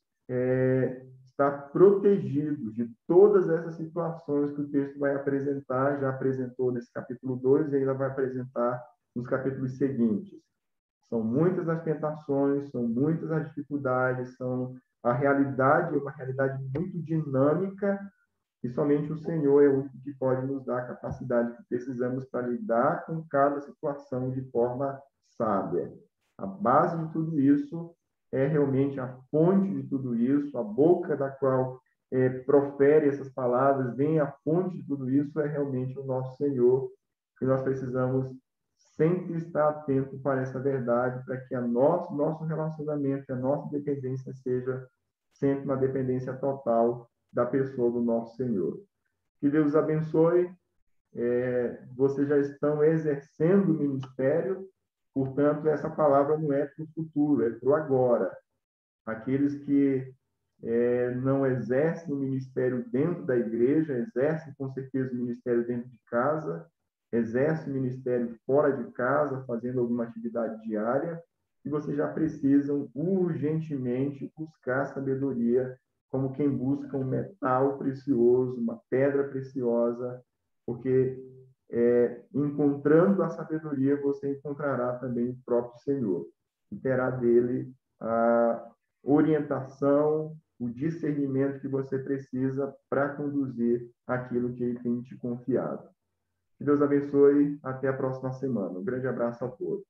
estar protegidos de todas essas situações que o texto vai apresentar, já apresentou nesse capítulo 2 e ainda vai apresentar nos capítulos seguintes. São muitas as tentações, são muitas as dificuldades, a realidade é uma realidade muito dinâmica e somente o Senhor é o único que pode nos dar a capacidade que precisamos para lidar com cada situação de forma sábia. A base de tudo isso é realmente a fonte de tudo isso, a boca da qual profere essas palavras, vem a fonte de tudo isso, é realmente o nosso Senhor, e nós precisamos sempre estar atento para essa verdade, para que nosso relacionamento, a nossa dependência seja sempre uma dependência total da pessoa do nosso Senhor. Que Deus abençoe. Vocês já estão exercendo o ministério, portanto, essa palavra não é para o futuro, é para o agora. Aqueles que não exercem o ministério dentro da igreja, exercem com certeza o ministério dentro de casa, exercem o ministério fora de casa, fazendo alguma atividade diária, e vocês já precisam urgentemente buscar sabedoria, como quem busca um metal precioso, uma pedra preciosa, porque encontrando a sabedoria, você encontrará também o próprio Senhor, e terá dele a orientação, o discernimento que você precisa para conduzir aquilo que ele tem te confiado. Que Deus abençoe. Até a próxima semana. Um grande abraço a todos.